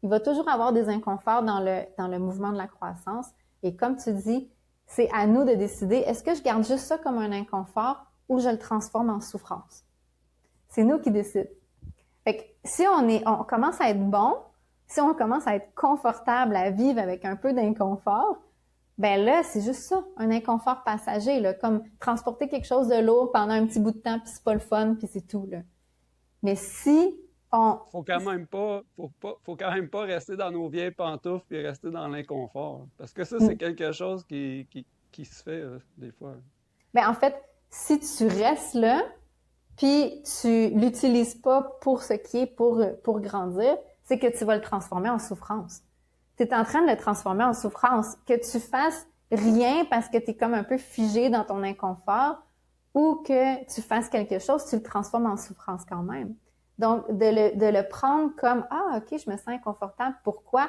Il va toujours avoir des inconforts dans le mouvement de la croissance. Et comme tu dis, C'est à nous de décider, est-ce que je garde juste ça comme un inconfort ou je le transforme en souffrance? C'est nous qui décidons. Fait que si on commence à être bon, si on commence à être confortable à vivre avec un peu d'inconfort, ben là, c'est juste ça, un inconfort passager, là, comme transporter quelque chose de lourd pendant un petit bout de temps, puis c'est pas le fun, puis c'est tout, là. Mais si on... Faut quand même pas rester dans nos vieilles pantoufles puis rester dans l'inconfort. Parce que ça, c'est Mm. quelque chose qui se fait, des fois. Ben, en fait, si tu restes là, puis tu l'utilises pas pour ce qui est pour grandir, c'est que tu vas le transformer en souffrance. Tu es en train de le transformer en souffrance. Que tu fasses rien parce que tu es comme un peu figé dans ton inconfort ou que tu fasses quelque chose, tu le transformes en souffrance quand même. Donc, de le prendre comme, ah, OK, je me sens inconfortable. Pourquoi?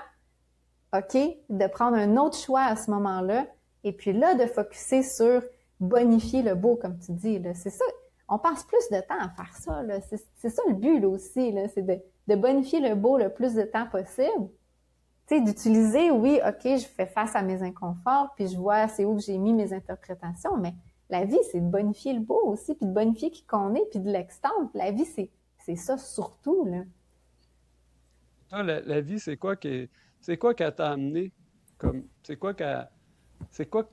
OK, de prendre un autre choix à ce moment-là. Et puis là, de focusser sur bonifier le beau, comme tu dis. Là. C'est ça. On passe plus de temps à faire ça. Là. C'est ça le but là, aussi. Là. C'est de bonifier le beau le plus de temps possible. Tu sais, d'utiliser, oui, OK, je fais face à mes inconforts, puis je vois c'est où que j'ai mis mes interprétations, mais la vie, c'est de bonifier le beau aussi, puis de bonifier qui qu'on est, puis de l'extendre. La vie, c'est ça surtout, là. Toi, la vie, c'est quoi qu'elle t'a amené? Comme, c'est quoi que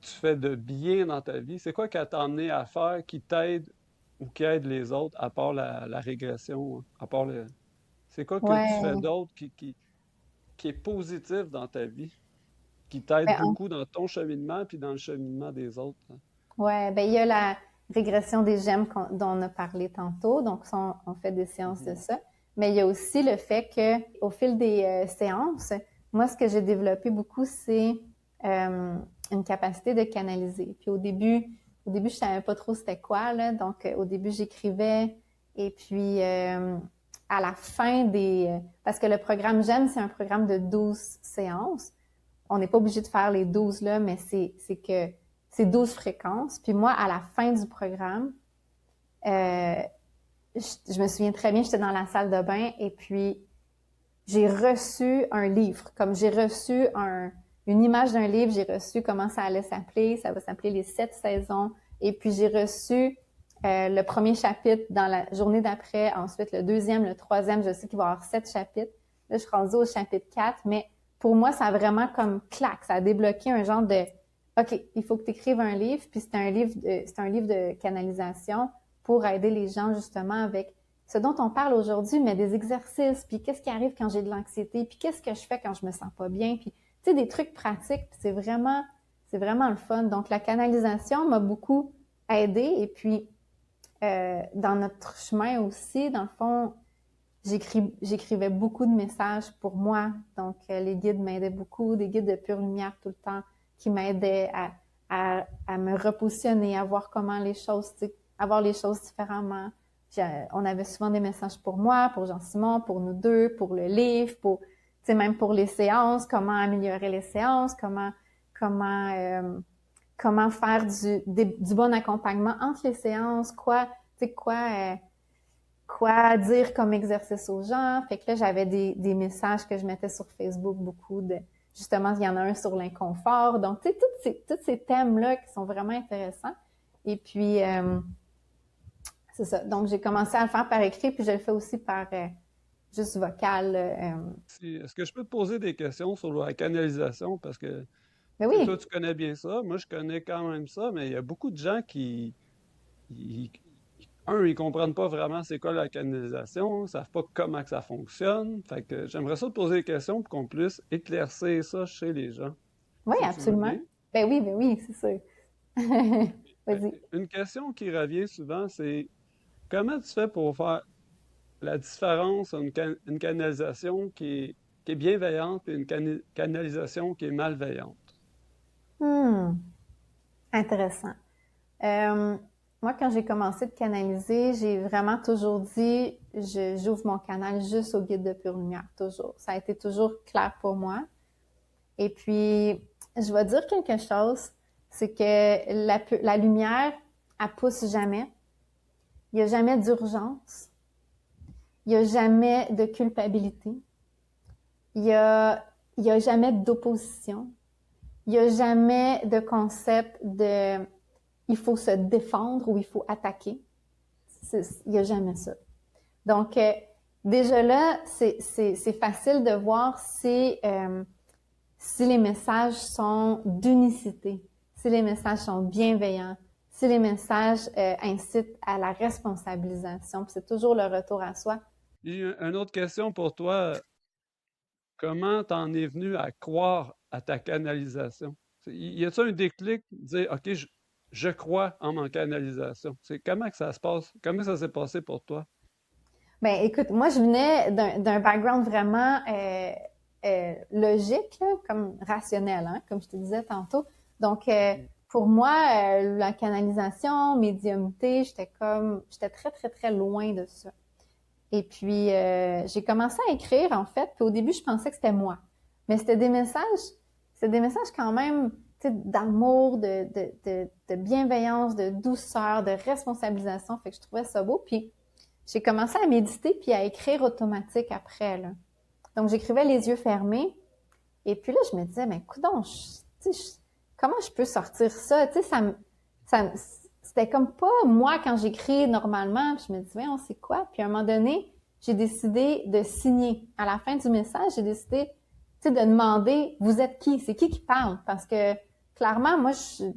tu fais de bien dans ta vie? C'est quoi qu'elle t'a amené à faire qui t'aide ou qui aide les autres, à part la régression, hein, à part le... C'est quoi que tu fais Ouais. d'autre qui est positif dans ta vie, qui t'aide Ben, beaucoup dans ton cheminement puis dans le cheminement des autres, hein? ouais, ben il y a la régression des gemmes dont on a parlé tantôt, donc ça, on fait des séances de Mhm. ça. Mais il y a aussi le fait que au fil des séances, moi ce que j'ai développé beaucoup, c'est euh, une capacité de canaliser. Puis au début je savais pas trop c'était quoi là, donc au début j'écrivais et puis à la fin parce que le programme GEM c'est un programme de 12 séances. On n'est pas obligé de faire les 12 là, mais c'est que c'est 12 fréquences. Puis moi, à la fin du programme, euh, je me souviens très bien, j'étais dans la salle de bain et puis j'ai reçu un livre. Comme j'ai reçu une image d'un livre, j'ai reçu comment ça allait s'appeler. Ça va s'appeler Les 7 saisons. Et puis j'ai reçu le premier chapitre dans la journée d'après, ensuite le deuxième, le troisième. Je sais qu'il va y avoir 7 chapitres. Là, je suis rendue au chapitre 4, mais pour moi, ça a vraiment comme clac, ça a débloqué un genre de OK, il faut que tu écrives un livre, puis c'est un livre de canalisation pour aider les gens justement avec ce dont on parle aujourd'hui, mais des exercices, puis qu'est-ce qui arrive quand j'ai de l'anxiété, puis qu'est-ce que je fais quand je me sens pas bien, puis tu sais, des trucs pratiques, puis c'est vraiment le fun. Donc, la canalisation m'a beaucoup aidée, et puis dans notre chemin aussi, dans le fond, j'écrivais beaucoup de messages pour moi. Donc, les guides m'aidaient beaucoup, des guides de pure lumière tout le temps qui m'aidaient à me repositionner, à voir comment les choses, à voir les choses différemment. On avait souvent des messages pour moi, pour Jean-Simon, pour nous deux, pour le livre, pour, tu sais, même pour les séances, comment améliorer les séances, comment, euh, comment faire du bon accompagnement entre les séances, quoi, tu sais, quoi dire comme exercice aux gens. Fait que là, j'avais des messages que je mettais sur Facebook, beaucoup de, justement, il y en a un sur l'inconfort. Donc, tu sais, tous ces thèmes-là qui sont vraiment intéressants. Et puis, c'est ça. Donc, j'ai commencé à le faire par écrit, puis je le fais aussi par juste vocal. Est-ce que je peux te poser des questions sur la canalisation? Parce que, Mais tu sais, toi, oui, tu connais bien ça, moi, je connais quand même ça, mais il y a beaucoup de gens ils- ils comprennent pas vraiment c'est quoi la canalisation, ils savent pas comment que ça fonctionne. Fait que j'aimerais ça te poser des questions pour qu'on puisse éclaircir ça chez les gens, oui, si tu veux absolument. bien. Ben oui, c'est sûr. Vas-y. Une question qui revient souvent, c'est comment tu fais pour faire la différence entre une canalisation qui est bienveillante et une canalisation qui est malveillante? Hmm, intéressant. Euh, Moi, quand j'ai commencé de canaliser, j'ai vraiment toujours dit, j'ouvre mon canal juste au guide de pure lumière, toujours. Ça a été toujours clair pour moi. Et puis, je vais dire quelque chose, c'est que la lumière, elle pousse jamais. Il n'y a jamais d'urgence. Il n'y a jamais de culpabilité. Il y a jamais d'opposition. Il n'y a jamais de concept de il faut se défendre ou il faut attaquer. Il n'y a jamais ça. Donc, déjà là, c'est facile de voir si les messages sont d'unicité, si les messages sont bienveillants, si les messages incitent à la responsabilisation. Puis c'est toujours le retour à soi. J'ai une autre question pour toi. Comment t'en es venu à croire à ta canalisation? Y a-t-il un déclic, dire, OK, je crois en mon canalisation? C'est comment que ça se passe? Comment ça s'est passé pour toi? Ben, écoute, moi, je venais d'un background vraiment logique, là, comme rationnel, hein, comme je te disais tantôt. Donc, pour moi, la canalisation, médiumnité, j'étais très, très, très loin de ça. Et puis, j'ai commencé à écrire, en fait. Puis au début, je pensais que c'était moi. Mais c'était des messages quand même, tu sais, d'amour, de bienveillance, de douceur, de responsabilisation. Fait que je trouvais ça beau. Puis, j'ai commencé à méditer puis à écrire automatique après, là. Donc, j'écrivais les yeux fermés. Et puis là, je me disais, mais coudonc, comment je peux sortir ça? Tu sais, c'était comme pas moi quand j'écris normalement. Puis je me disais, on sait quoi? Puis à un moment donné, j'ai décidé de signer. À la fin du message, j'ai décidé, tu sais, de demander, vous êtes qui? C'est qui parle? Parce que clairement, moi, je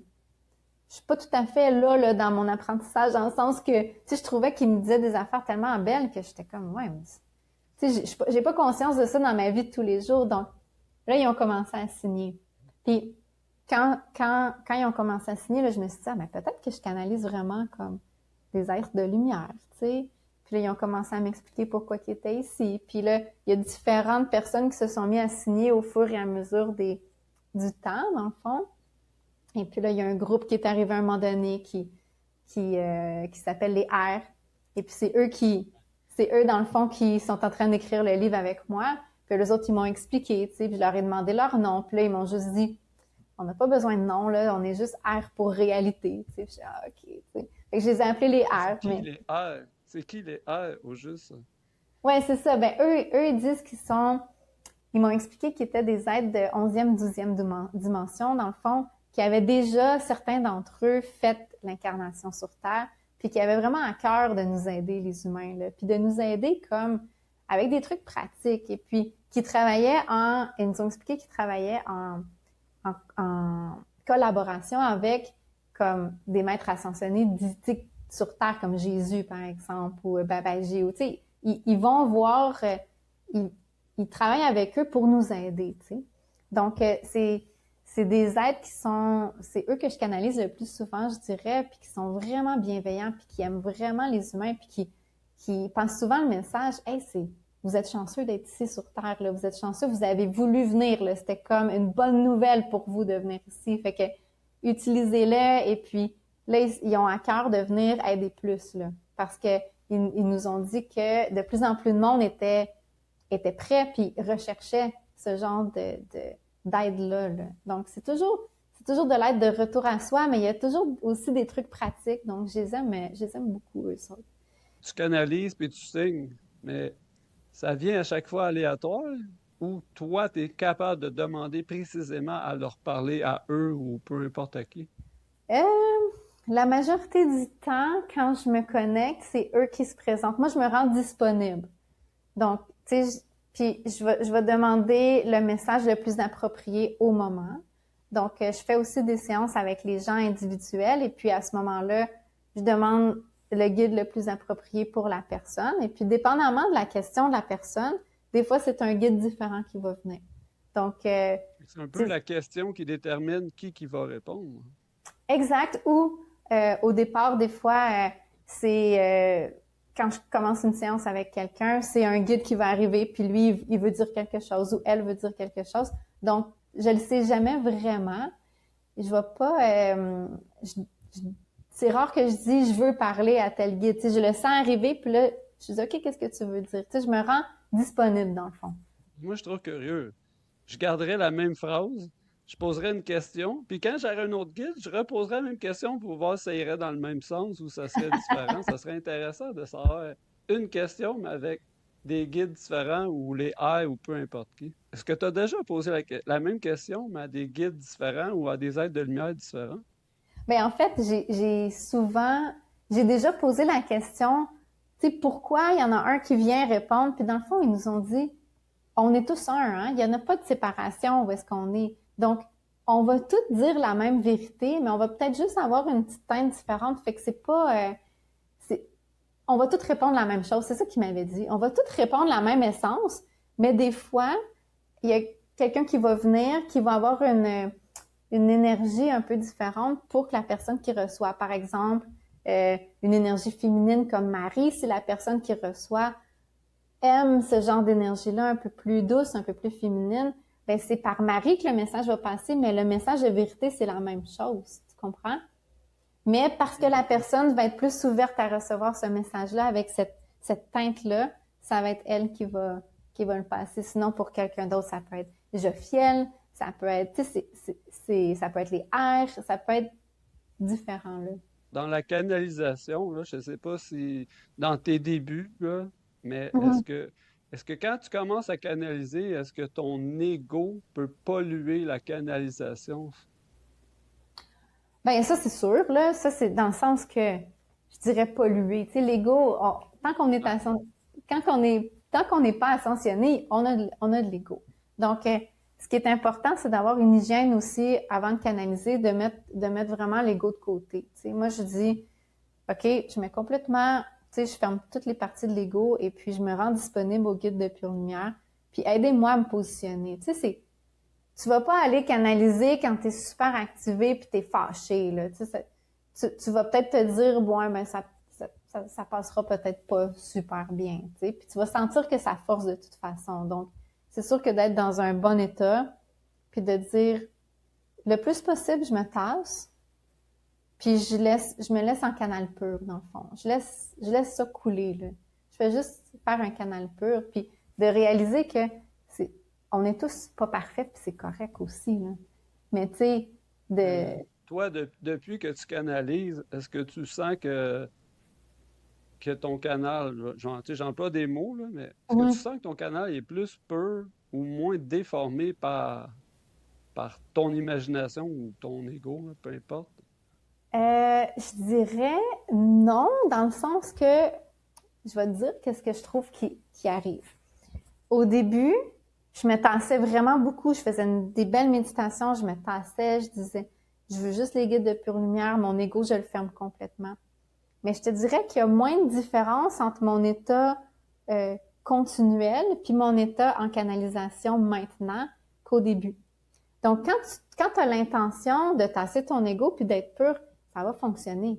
suis pas tout à fait là dans mon apprentissage, dans le sens que, tu sais, je trouvais qu'il me disait des affaires tellement belles que j'étais comme, ouais, mais, tu sais, j'ai pas conscience de ça dans ma vie de tous les jours. Donc, là, ils ont commencé à signer. Puis, quand ils ont commencé à signer, là, je me suis dit, ah, mais peut-être que je canalise vraiment comme des êtres de lumière, tu sais. Puis là, ils ont commencé à m'expliquer pourquoi ils étaient ici. Puis là, il y a différentes personnes qui se sont mis à signer au fur et à mesure du temps, dans le fond. Et puis là, il y a un groupe qui est arrivé à un moment donné qui s'appelle les R. Et puis c'est eux dans le fond qui sont en train d'écrire le livre avec moi. Puis les autres, ils m'ont expliqué, tu sais, puis je leur ai demandé leur nom. Puis là, ils m'ont juste dit, on n'a pas besoin de nom, là, on est juste R pour réalité, tu sais. Puis je suis, ah, ok, tu sais. Fait que je les ai appelés les C'est R, qui mais les R? C'est qui les R au juste? ouais, c'est ça. Ben, eux, ils disent ils m'ont expliqué qu'ils étaient des êtres de 11e, 12e dimension, dans le fond, qui avaient déjà, certains d'entre eux, fait l'incarnation sur Terre, puis qui avaient vraiment à cœur de nous aider, les humains, là, puis de nous aider comme avec des trucs pratiques, et puis ils nous ont expliqué qu'ils travaillaient en collaboration avec comme des maîtres ascensionnés sur Terre, comme Jésus, par exemple, ou Babaji, ou tu sais, ils vont voir, ils, ils travaillent avec eux pour nous aider, tu sais. Donc, c'est des êtres c'est eux que je canalise le plus souvent, je dirais, puis qui sont vraiment bienveillants, puis qui aiment vraiment les humains, puis qui pensent souvent le message, hey, vous êtes chanceux d'être ici sur Terre, là, vous êtes chanceux, vous avez voulu venir, là, c'était comme une bonne nouvelle pour vous de venir ici, fait que utilisez-le, et puis là, ils ont à cœur de venir aider plus, là, parce que ils nous ont dit que de plus en plus de monde était prêt puis recherchait ce genre d'aide-là. Là. Donc, c'est toujours de l'aide de retour à soi, mais il y a toujours aussi des trucs pratiques. Donc, je les aime beaucoup, eux autres. Tu canalises puis tu signes, mais ça vient à chaque fois aléatoire ou toi, tu es capable de demander précisément à leur parler à eux ou peu importe à qui? Euh, la majorité du temps, quand je me connecte, c'est eux qui se présentent. Moi, je me rends disponible. Donc, tu sais, puis je vais demander le message le plus approprié au moment. Donc, je fais aussi des séances avec les gens individuels et puis à ce moment-là, je demande le guide le plus approprié pour la personne. Et puis, dépendamment de la question de la personne, des fois, c'est un guide différent qui va venir. Donc, C'est un peu la question qui détermine qui va répondre. exact. Ou au départ, des fois, c'est quand je commence une séance avec quelqu'un, c'est un guide qui va arriver, puis lui, il veut dire quelque chose ou elle veut dire quelque chose. Donc, je le sais jamais vraiment. Je vais pas. Je- je- c'est rare que je dis je veux parler à tel guide. Tu sais, je le sens arriver, puis là, je dis OK, qu'est-ce que tu veux dire? Tu sais, je me rends disponible dans le fond. Moi, je trouve curieux. Je garderais la même phrase, je poserais une question, puis quand j'aurais un autre guide, je reposerais la même question pour voir si ça irait dans le même sens ou ça serait différent. Ça serait intéressant de savoir une question, mais avec des guides différents ou les aides ou peu importe qui. Est-ce que tu as déjà posé la même question, mais à des guides différents ou à des êtres de lumière différents? Ben, en fait, j'ai déjà posé la question, tu sais, pourquoi il y en a un qui vient répondre, puis dans le fond, ils nous ont dit, on est tous un, hein, il n'y en a pas de séparation où est-ce qu'on est. Donc, on va tous dire la même vérité, mais on va peut-être juste avoir une petite teinte différente, fait que c'est pas, c'est, on va tous répondre la même chose. C'est ça qu'il m'avait dit. On va tous répondre la même essence, mais des fois, il y a quelqu'un qui va venir, qui va avoir une énergie un peu différente pour que la personne qui reçoit, par exemple, une énergie féminine comme Marie, si la personne qui reçoit aime ce genre d'énergie-là un peu plus douce, un peu plus féminine, ben c'est par Marie que le message va passer, mais le message de vérité, c'est la même chose. Tu comprends? Mais parce que la personne va être plus ouverte à recevoir ce message-là avec cette teinte-là, ça va être elle qui va le passer. Sinon, pour quelqu'un d'autre, ça peut être Jophiel, ça peut être, tu sais, ça peut être les airs, ça peut être différent, là. Dans la canalisation, là, je ne sais pas si dans tes débuts, là, mais Mhm. est-ce que quand tu commences à canaliser, est-ce que ton ego peut polluer la canalisation? Ben, ça, c'est sûr, là. Ça, c'est dans le sens que, je dirais polluer. Tu sais, l'ego, tant qu'on est Ouais. tant qu'on n'est pas ascensionné, on a de l'ego. Donc, ce qui est important, c'est d'avoir une hygiène aussi avant de canaliser, de mettre vraiment l'ego de côté. Tu sais, moi, je dis, OK, je mets complètement, tu sais, je ferme toutes les parties de l'ego et puis je me rends disponible au guide de pure lumière. Puis aidez-moi à me positionner. Tu sais, tu vas pas aller canaliser quand tu es super activé puis tu es fâché, là. Tu sais, tu vas peut-être te dire, bon, ben, ça passera peut-être pas super bien, tu sais. Puis tu vas sentir que ça force de toute façon. Donc, c'est sûr que d'être dans un bon état puis de dire, le plus possible, je me tasse, puis je me laisse en canal pur, dans le fond. Je laisse ça couler, là. Je fais juste faire un canal pur, puis de réaliser que c'est, on est tous pas parfaits, puis c'est correct aussi, là. Mais tu sais, de, Toi, depuis que tu canalises, est-ce que tu sens que ton canal, là, genre, tu sais, j'emploie des mots, là, mais est-ce que tu Mhm. sens que ton canal est plus pur ou moins déformé par ton imagination ou ton ego, là, peu importe? Je dirais non, dans le sens que je vais te dire qu'est-ce que je trouve qui arrive. Au début, je me tassais vraiment beaucoup. Je faisais des belles méditations, je me tassais, je disais, je veux juste les guides de pure lumière, mon ego, je le ferme complètement. Mais je te dirais qu'il y a moins de différence entre mon état continuel puis mon état en canalisation maintenant qu'au début. Donc, quand tu as l'intention de tasser ton ego puis d'être pur, ça va fonctionner.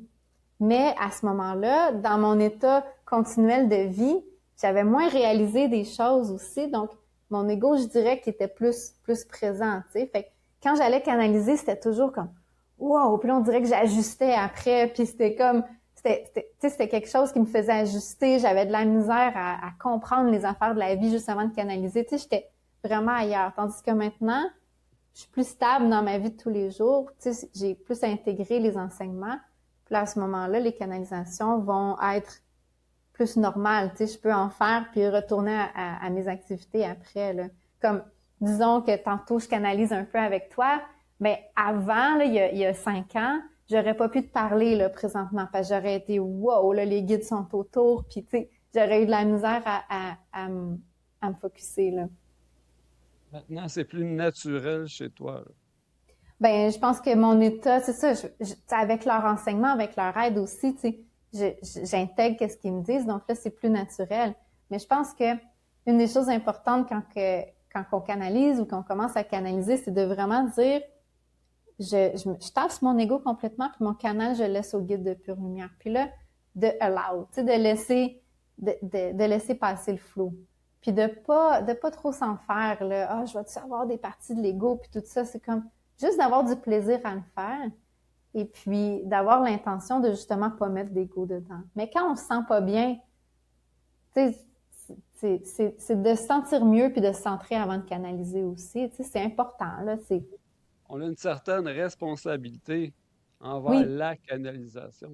Mais à ce moment-là, dans mon état continuel de vie, j'avais moins réalisé des choses aussi. Donc, mon ego, je dirais qu'il était plus présent, tu sais. Fait que quand j'allais canaliser, c'était toujours comme, wow! Puis là, on dirait que j'ajustais après. Puis c'était comme, c'était quelque chose qui me faisait ajuster. J'avais de la misère à comprendre les affaires de la vie juste avant de canaliser. Tu sais, j'étais vraiment ailleurs. Tandis que maintenant, je suis plus stable dans ma vie de tous les jours. Tu sais, j'ai plus intégré les enseignements. Puis là, à ce moment-là, les canalisations vont être plus normales. Tu sais, je peux en faire puis retourner à mes activités après, là. Comme, disons que tantôt, je canalise un peu avec toi. Mais avant, là, il y a 5 ans, j'aurais pas pu te parler, là, présentement, parce que j'aurais été, wow, là, les guides sont autour. Puis, tu sais, j'aurais eu de la misère à me focusser, là. Maintenant, c'est plus naturel chez toi, là. Ben, je pense que mon état, c'est ça, avec leur enseignement, avec leur aide aussi, tu sais, j'intègre ce qu'ils me disent, donc là, c'est plus naturel. Mais je pense que une des choses importantes quand on canalise ou qu'on commence à canaliser, c'est de vraiment dire, je tasse mon ego complètement, puis mon canal, je le laisse au guide de pure lumière. Puis là, de allow, tu sais, de laisser passer le flot. Puis de pas trop s'en faire, là. Ah, je vais-tu avoir des parties de l'ego, puis tout ça. C'est comme, juste d'avoir du plaisir à le faire. Et puis, d'avoir l'intention de justement pas mettre d'ego dedans. Mais quand on se sent pas bien, tu sais, c'est de se sentir mieux puis de se centrer avant de canaliser aussi. Tu sais, c'est important, là. On a une certaine responsabilité envers Oui, la canalisation.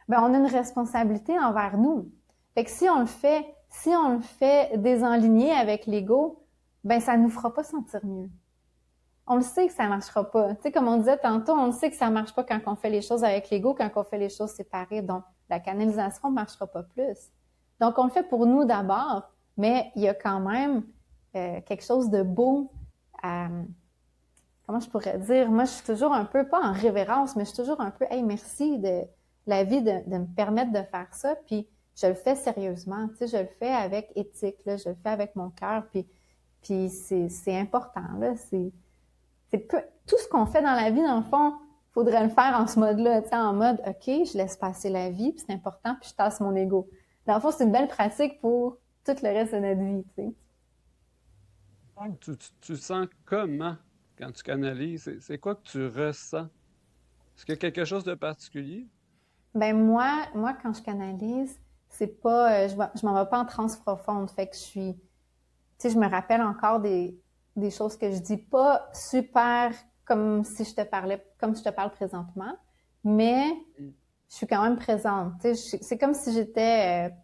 ben, on a une responsabilité envers nous. Fait que si on le fait, si on le fait désaligné avec l'ego, ben ça nous fera pas sentir mieux. On le sait que ça marchera pas. Tu sais, comme on disait tantôt, on le sait que ça marche pas quand on fait les choses avec l'ego, quand on fait les choses séparées. Donc, la canalisation ne marchera pas plus. Donc, on le fait pour nous d'abord, mais il y a quand même quelque chose de beau à, comment je pourrais dire, moi, je suis toujours un peu, pas en révérence, mais je suis toujours un peu, hey, merci de la vie de me permettre de faire ça, puis je le fais sérieusement, tu sais, je le fais avec éthique, là, je le fais avec mon cœur, puis c'est important, là, tout ce qu'on fait dans la vie, dans le fond, faudrait le faire en ce mode-là, tu sais, en mode, OK, je laisse passer la vie, puis c'est important, puis je tasse mon ego. Dans le fond, c'est une belle pratique pour tout le reste de notre vie, tu sais. Tu sens comment quand tu canalises? C'est quoi que tu ressens? Est-ce qu'il y a quelque chose de particulier? Ben moi, quand je canalise, c'est pas, je m'en vais pas en transe profonde, fait que tu sais, je me rappelle encore des choses que je dis pas super comme si je te parlais, comme je te parle présentement, mais Mm. je suis quand même présente. Tu sais, c'est comme si j'étais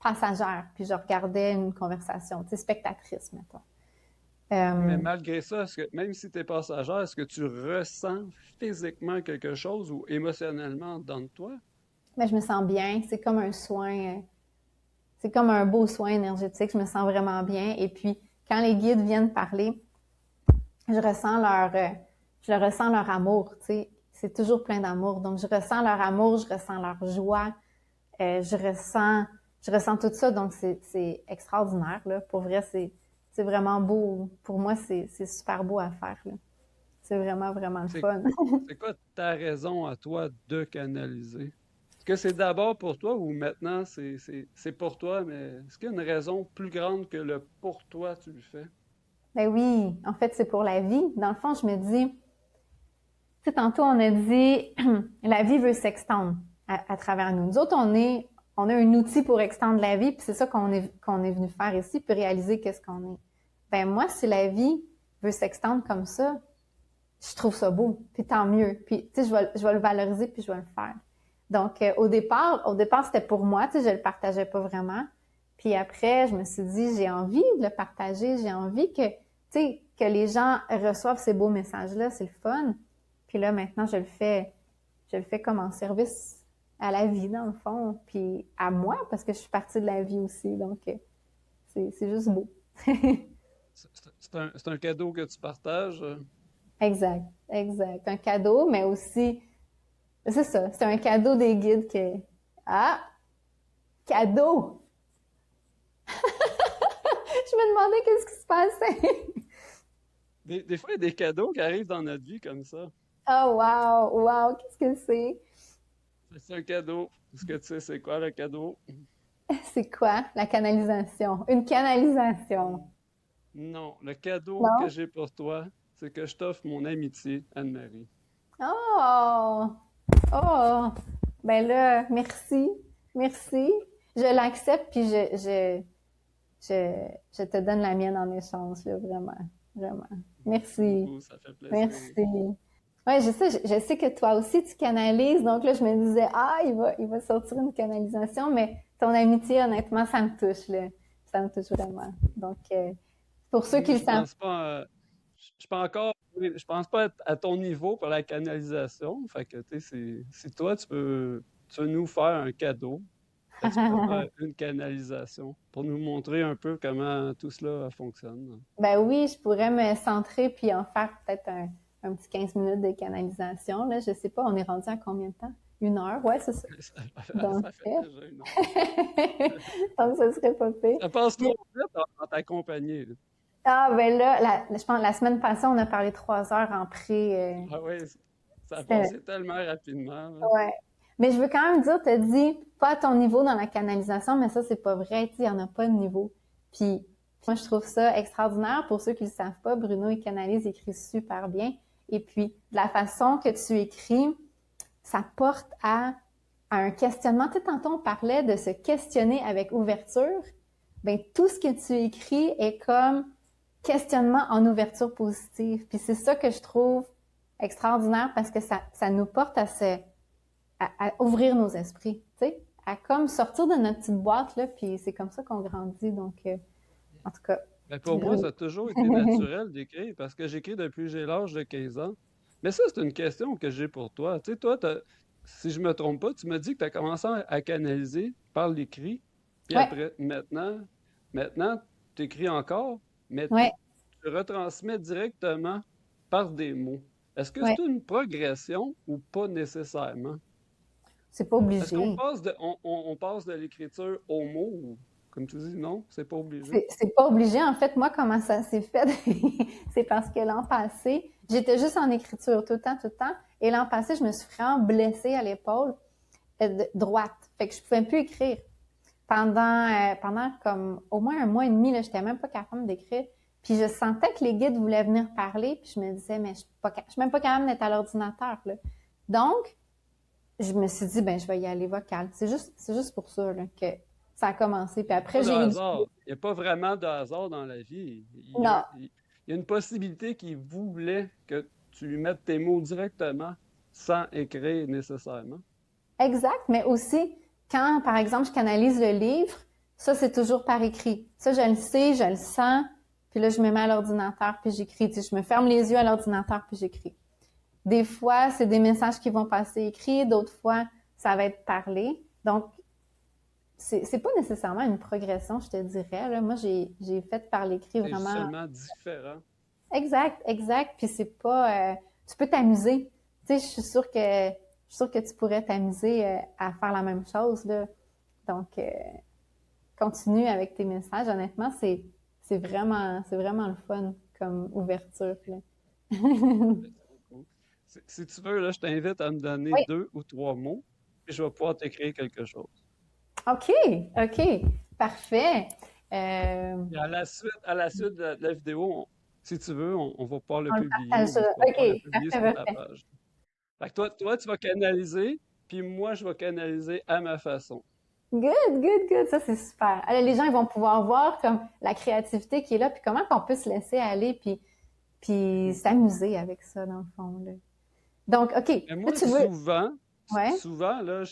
passagère, puis je regardais une conversation, tu sais, spectatrice, mettons. Mais Euh, malgré ça, même si tu es passagère, est-ce que tu ressens physiquement quelque chose ou émotionnellement dans toi? mais je me sens bien. C'est comme un soin, c'est comme un beau soin énergétique. Je me sens vraiment bien. Et puis, quand les guides viennent parler, je ressens je le ressens leur amour. Tu sais, c'est toujours plein d'amour. Donc, je ressens leur amour, je ressens leur joie, euh, je ressens, je ressens tout ça. Donc, c'est extraordinaire là. Pour vrai, c'est vraiment beau. Pour moi, c'est super beau à faire là. C'est vraiment vraiment le C'est fun. c'est quoi ta raison à toi de canaliser? Est-ce que c'est d'abord pour toi ou maintenant c'est pour toi, mais est-ce qu'il y a une raison plus grande que le pour toi tu le fais? Ben oui, en fait, c'est pour la vie. Dans le fond, je me dis, tu sais, tantôt, on a dit, la vie veut s'extendre à travers nous. Nous autres, on a un outil pour extendre la vie, puis c'est ça qu'on est venu faire ici, puis réaliser qu'est-ce qu'on est. Ben moi, si la vie veut s'extendre comme ça, je trouve ça beau, puis tant mieux. Puis, tu sais, je vais le valoriser, puis je vais le faire. Donc, au départ, c'était pour moi, tu sais, je le partageais pas vraiment. Puis après, je me suis dit, j'ai envie de le partager, j'ai envie que, tu sais, que les gens reçoivent ces beaux messages-là, c'est le fun. Puis là, maintenant, je le fais comme en service à la vie, dans le fond, puis à moi, parce que je suis partie de la vie aussi. Donc, c'est juste beau. C'est un cadeau que tu partages. Exact, exact. Un cadeau, mais aussi, c'est ça, c'est un cadeau des guides que, ah, cadeau! Je me demandais qu'est-ce qui se passait. Des fois, il y a des cadeaux qui arrivent dans notre vie comme ça. Oh, wow, wow, qu'est-ce que c'est? C'est un cadeau. Est-ce que tu sais c'est quoi le cadeau? C'est quoi la canalisation? Une canalisation. Non, le cadeau que Non? j'ai pour toi, c'est que je t'offre mon amitié, Anne-Marie. Oh! Oh! Ben là, merci. Merci. Je l'accepte, puis je te donne la mienne en échange, là, vraiment. Vraiment. Merci Merci. beaucoup, ça fait plaisir. Merci. Ouais, je sais que toi aussi tu canalises, donc là je me disais, ah, il va sortir une canalisation, mais ton amitié, honnêtement, ça me touche, là. Ça me touche vraiment. Donc, pour ceux qui le Je savent, pense pas, je suis pas encore, je pense pas être à ton niveau pour la canalisation. Fait que, tu sais, si toi, tu veux nous faire un cadeau, ben, tu pourrais faire une canalisation pour nous montrer un peu comment tout cela fonctionne. ben oui, je pourrais me centrer puis en faire peut-être un petit 15 minutes de canalisation, là. Je sais pas, on est rendu à combien de temps? 1 heure? Ouais, c'est ça. Donc, Ça fait déjà une heure. donc ça serait pas pire. Ça passe trop vite en ta compagnie, là. Ah, ben là, je pense la semaine passée, on a parlé 3 heures en pré. Ah oui, ça a C'était passé tellement rapidement, là. Ouais. Mais je veux quand même dire, t'as dit, pas à ton niveau dans la canalisation, mais ça, c'est pas vrai. Tu sais, il y en a pas de niveau. Puis, moi, je trouve ça extraordinaire. Pour ceux qui le savent pas, Bruno, il canalise, il écrit super bien. Et puis, de la façon que tu écris, ça porte à un questionnement. Tu sais, tantôt, on parlait de se questionner avec ouverture. Ben, tout ce que tu écris est comme questionnement en ouverture positive. Puis c'est ça que je trouve extraordinaire parce que ça nous porte à ouvrir nos esprits, tu sais, à comme sortir de notre petite boîte, là, puis c'est comme ça qu'on grandit. Donc, en tout cas, Ben, pour moi, ça a toujours été naturel d'écrire parce que j'écris depuis que j'ai l'âge de 15 ans. Mais ça, c'est une question que j'ai pour toi. Tu sais, toi, si je me trompe pas, tu me dis que tu as commencé à canaliser par l'écrit, puis ouais, après, maintenant, tu écris encore, mais ouais, tu retransmets directement par des mots. Est-ce que ouais. c'est une progression ou pas nécessairement? C'est pas Est-ce qu'on obligé. passe on passe de l'écriture aux mots ou, comme tu dis, non, c'est pas obligé? C'est pas obligé. En fait, moi, comment ça s'est fait? C'est parce que l'an passé, j'étais juste en écriture tout le temps, tout le temps. Et l'an passé, je me suis vraiment blessée à l'épaule droite. Fait que je pouvais plus écrire. Pendant comme au moins un mois et demi, là, j'étais même pas capable d'écrire. Puis je sentais que les guides voulaient venir parler, puis je me disais, mais je suis même pas capable d'être à l'ordinateur, là. Donc, je me suis dit, ben, je vais y aller vocal. C'est juste pour ça, là, que ça a commencé. Puis après, Pas de j'ai eu hasard. Il n'y a pas vraiment de hasard dans la vie. non, Il y a une possibilité qui voulait que tu lui mettes tes mots directement sans écrire nécessairement. exact, mais aussi, quand, par exemple, je canalise le livre, ça, c'est toujours par écrit. Ça, je le sais, je le sens, puis là, je me mets à l'ordinateur, puis j'écris. Tu sais, je me ferme les yeux à l'ordinateur, puis j'écris. Des fois, c'est des messages qui vont passer écrits, d'autres fois, ça va être parlé. Donc, c'est pas nécessairement une progression, je te dirais. Là. Moi, j'ai fait par l'écrit C'est vraiment seulement différent. exact, exact. Puis c'est pas, tu peux t'amuser. Tu sais, je suis sûre que tu pourrais t'amuser à faire la même chose là. Donc, continue avec tes messages. Honnêtement, c'est vraiment le fun comme ouverture là. Merci beaucoup. Si tu veux, là, je t'invite à me donner Oui. 2 ou 3 mots, et je vais pouvoir t'écrire quelque chose. OK, OK, parfait. Euh, Et à la suite de la vidéo, si tu veux, on va pouvoir le on le publier ou partagera. tu vas pouvoir le OK, publier parfait, sur ta parfait. page. Fait que toi, tu vas canaliser, puis moi, je vais canaliser à ma façon. Good, good, good. Ça, c'est super. Alors, les gens, ils vont pouvoir voir comme la créativité qui est là, puis comment qu'on peut se laisser aller, puis Mhm. s'amuser avec ça, dans le fond, là. Donc, OK. Mais Là, moi, tu veux. Ouais. souvent, là,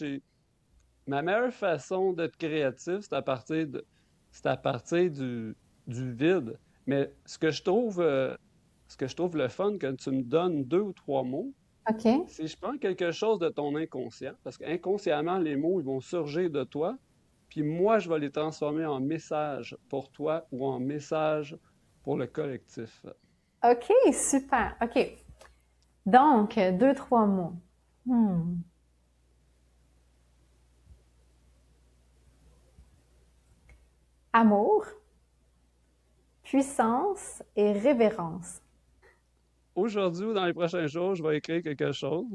ma meilleure façon d'être créatif, c'est à partir du vide. Mais ce que je trouve le fun quand tu me donnes 2 ou 3 mots, OK. c'est je prends quelque chose de ton inconscient, parce qu'inconsciemment, les mots, ils vont surgir de toi, puis moi, je vais les transformer en messages pour toi ou en messages pour le collectif. OK, super. OK. Donc, deux, trois mots. Hmm. Amour, puissance et révérence. Aujourd'hui ou dans les prochains jours, je vais écrire quelque chose.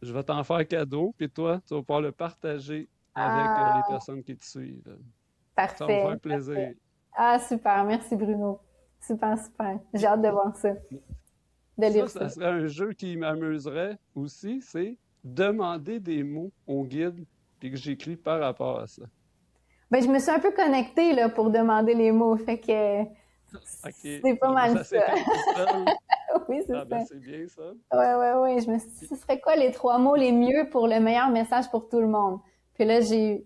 Je vais t'en faire cadeau, puis toi, tu vas pouvoir le partager avec les Ah, personnes qui te suivent. Ça va me parfait, faire parfait. plaisir. Ah, super. Merci, Bruno. Super, super. J'ai Puis hâte de voir ça, de lire ça. ça serait un jeu qui m'amuserait aussi, c'est demander des mots au guide, puis que j'écris par rapport à ça. Ben, je me suis un peu connectée là, pour demander les mots, fait que OK. c'est pas Bon, ben, mal ça s'est ça. fait tout seul. Oui, c'est Ah, ben, ça. c'est bien ça. Ouais, ouais, ouais. Je me suis dit, ce serait quoi les trois mots les mieux pour le meilleur message pour tout le monde? Puis là, j'ai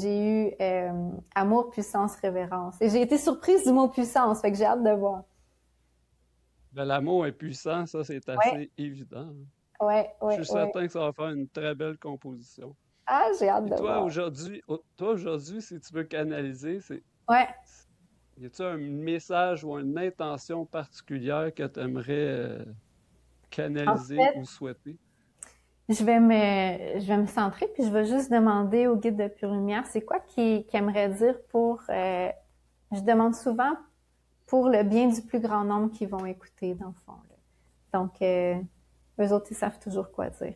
eu amour, puissance, révérence. Et j'ai été surprise du mot puissance, fait que j'ai hâte de voir. Ben, l'amour est puissant, ça, c'est Ouais, assez évident. ouais, Je ouais, suis ouais. certain que ça va faire une très belle composition. Ah, j'ai hâte Puis de voir. toi, aujourd'hui, si tu veux canaliser, Ouais. y a-tu un message ou une intention particulière que tu aimerais En canaliser fait, ou souhaiter? je vais me centrer, puis je vais juste demander au guide de Pure Lumière, c'est quoi qu'il aimerait dire pour, je demande souvent pour le bien du plus grand nombre qui vont écouter, dans le fond, là. Donc, eux autres, ils savent toujours quoi dire.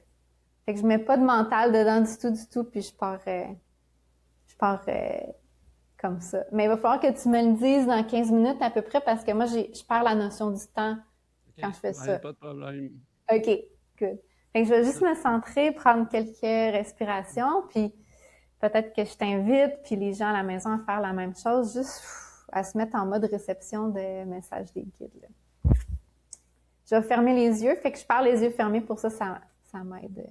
Fait que je mets pas de mental dedans du tout, puis je pars comme ça. Mais il va falloir que tu me le dises dans 15 minutes à peu près, parce que moi, je perds la notion du temps OK, quand je fais il n'y a ça. pas de problème. OK, good. Fait que je vais juste me centrer, prendre quelques respirations, puis peut-être que je t'invite, puis les gens à la maison à faire la même chose, juste à se mettre en mode réception de messages des guides, là. Je vais fermer les yeux, fait que je parle les yeux fermés pour ça, ça m'aide.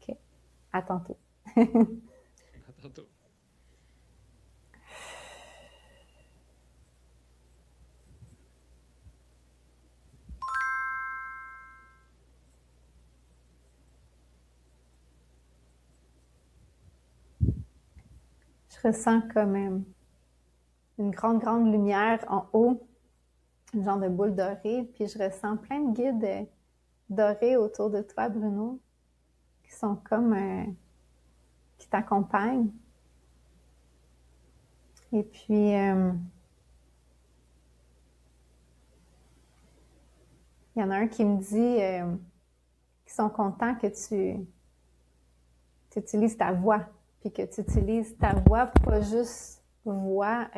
OK, à tantôt. Tantôt. Je ressens comme une grande, grande lumière en haut, une genre de boule dorée, puis je ressens plein de guides dorés autour de toi, Bruno, qui sont comme, qui t'accompagnent. Et puis, il y en a un qui me dit qu'ils sont contents que tu utilises ta voix, puis que tu utilises ta voix, pas juste voix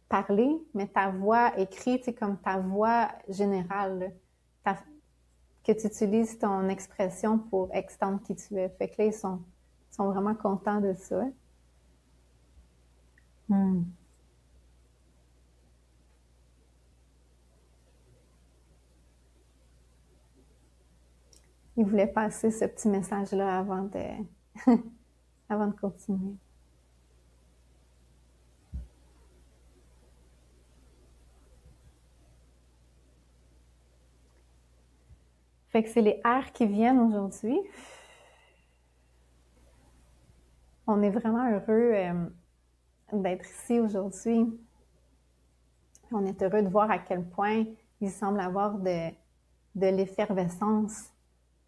parler, mais ta voix écrite, c'est comme ta voix générale, que tu utilises ton expression pour extendre qui tu es. Fait que là, ils sont vraiment contents de ça. Hmm. Ils voulaient passer ce petit message-là avant de continuer. Fait que c'est les airs qui viennent aujourd'hui. On est vraiment heureux d'être ici aujourd'hui. On est heureux de voir à quel point il semble avoir de l'effervescence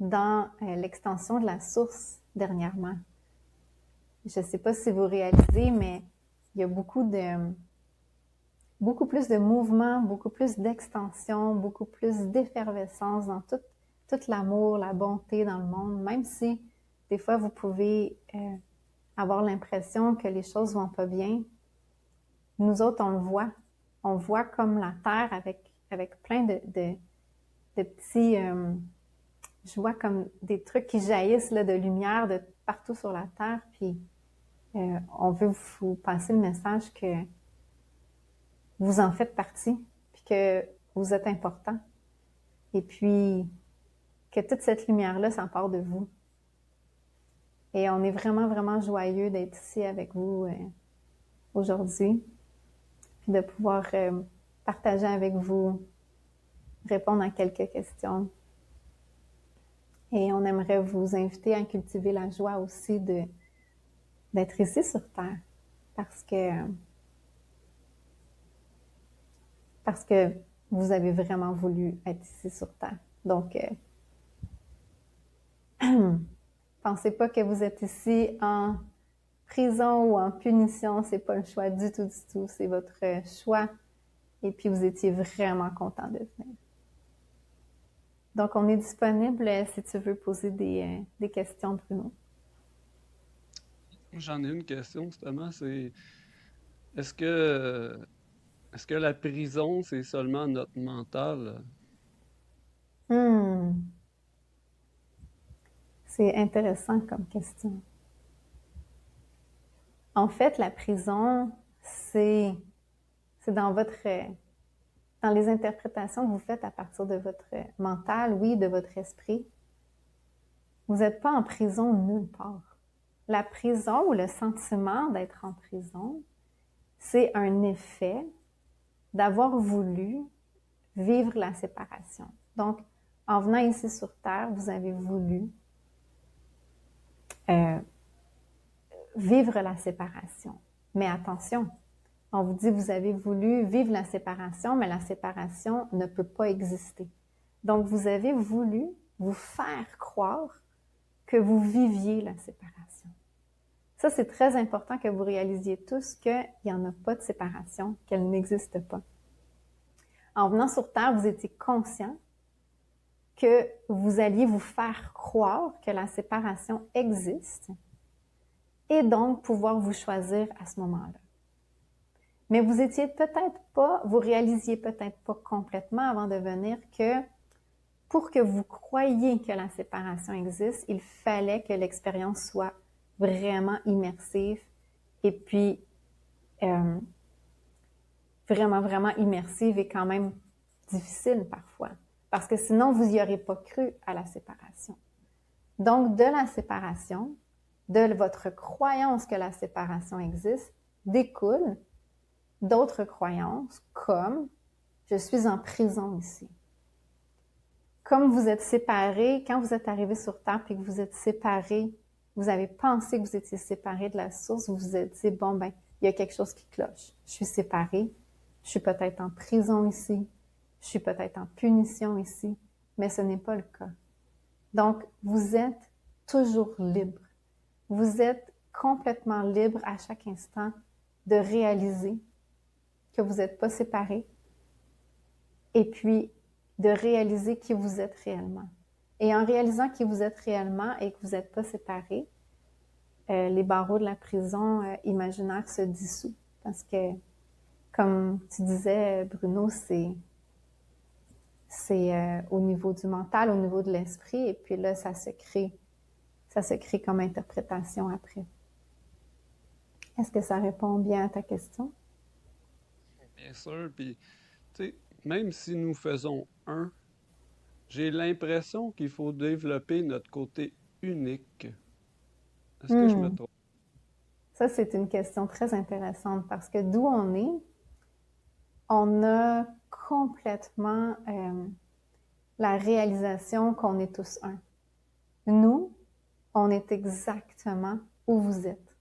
dans l'extension de la source dernièrement. Je ne sais pas si vous réalisez, mais il y a beaucoup plus de mouvement, beaucoup plus d'extension, beaucoup plus d'effervescence dans tout l'amour, la bonté dans le monde, même si des fois vous pouvez avoir l'impression que les choses vont pas bien. Nous autres, on le voit. On voit comme la terre avec plein de petits... je vois comme des trucs qui jaillissent là, de lumière de partout sur la terre. Puis on veut vous passer le message que vous en faites partie, puis que vous êtes important. Et puis que toute cette lumière-là, ça part de vous. Et on est vraiment, vraiment joyeux d'être ici avec vous aujourd'hui, puis de pouvoir partager avec vous, répondre à quelques questions. Et on aimerait vous inviter à cultiver la joie aussi d'être ici sur Terre, parce que vous avez vraiment voulu être ici sur Terre. Donc, pensez pas que vous êtes ici en prison ou en punition, c'est pas un choix du tout, c'est votre choix. Et puis, vous étiez vraiment content de venir. Donc, on est disponible si tu veux poser des questions, Bruno. J'en ai une question, justement, c'est est-ce que est-ce que la prison, c'est seulement notre mental? Hmm, c'est intéressant comme question. En fait, la prison, c'est dans dans les interprétations que vous faites à partir de votre mental, oui, de votre esprit. Vous n'êtes pas en prison nulle part. La prison ou le sentiment d'être en prison, c'est un effet d'avoir voulu vivre la séparation. Donc, en venant ici sur Terre, vous avez voulu vivre la séparation. Mais attention, on vous dit vous avez voulu vivre la séparation, mais la séparation ne peut pas exister. Donc, vous avez voulu vous faire croire que vous viviez la séparation. Ça, c'est très important que vous réalisiez tous qu'il n'y en a pas de séparation, qu'elle n'existe pas. En venant sur Terre, vous étiez conscient que vous alliez vous faire croire que la séparation existe et donc pouvoir vous choisir à ce moment-là. Mais vous étiez peut-être pas, vous réalisiez peut-être pas complètement avant de venir que pour que vous croyiez que la séparation existe, il fallait que l'expérience soit vraiment immersive et puis vraiment, vraiment immersive et quand même difficile parfois. Parce que sinon, vous n'y aurez pas cru à la séparation. Donc, de la séparation, de votre croyance que la séparation existe, découlent d'autres croyances comme je suis en prison ici. Comme vous êtes séparés, quand vous êtes arrivés sur Terre et que vous êtes séparés, vous avez pensé que vous étiez séparés de la source, vous vous êtes dit, bon, ben, il y a quelque chose qui cloche. Je suis séparée, je suis peut-être en prison ici, je suis peut-être en punition ici, mais ce n'est pas le cas. Donc, vous êtes toujours libre. Vous êtes complètement libre à chaque instant de réaliser que vous n'êtes pas séparés et puis de réaliser qui vous êtes réellement. Et en réalisant qui vous êtes réellement et que vous n'êtes pas séparés, les barreaux de la prison imaginaire se dissouent. Parce que, comme tu disais, Bruno, c'est au niveau du mental, au niveau de l'esprit, et puis là, ça se crée comme interprétation après. Est-ce que ça répond bien à ta question? Bien sûr, puis, tu sais, même si nous faisons un, j'ai l'impression qu'il faut développer notre côté unique. Est-ce que je me Hmm. trompe? Ça, c'est une question très intéressante parce que d'où on a complètement la réalisation qu'on est tous un. Nous, on est exactement où vous êtes.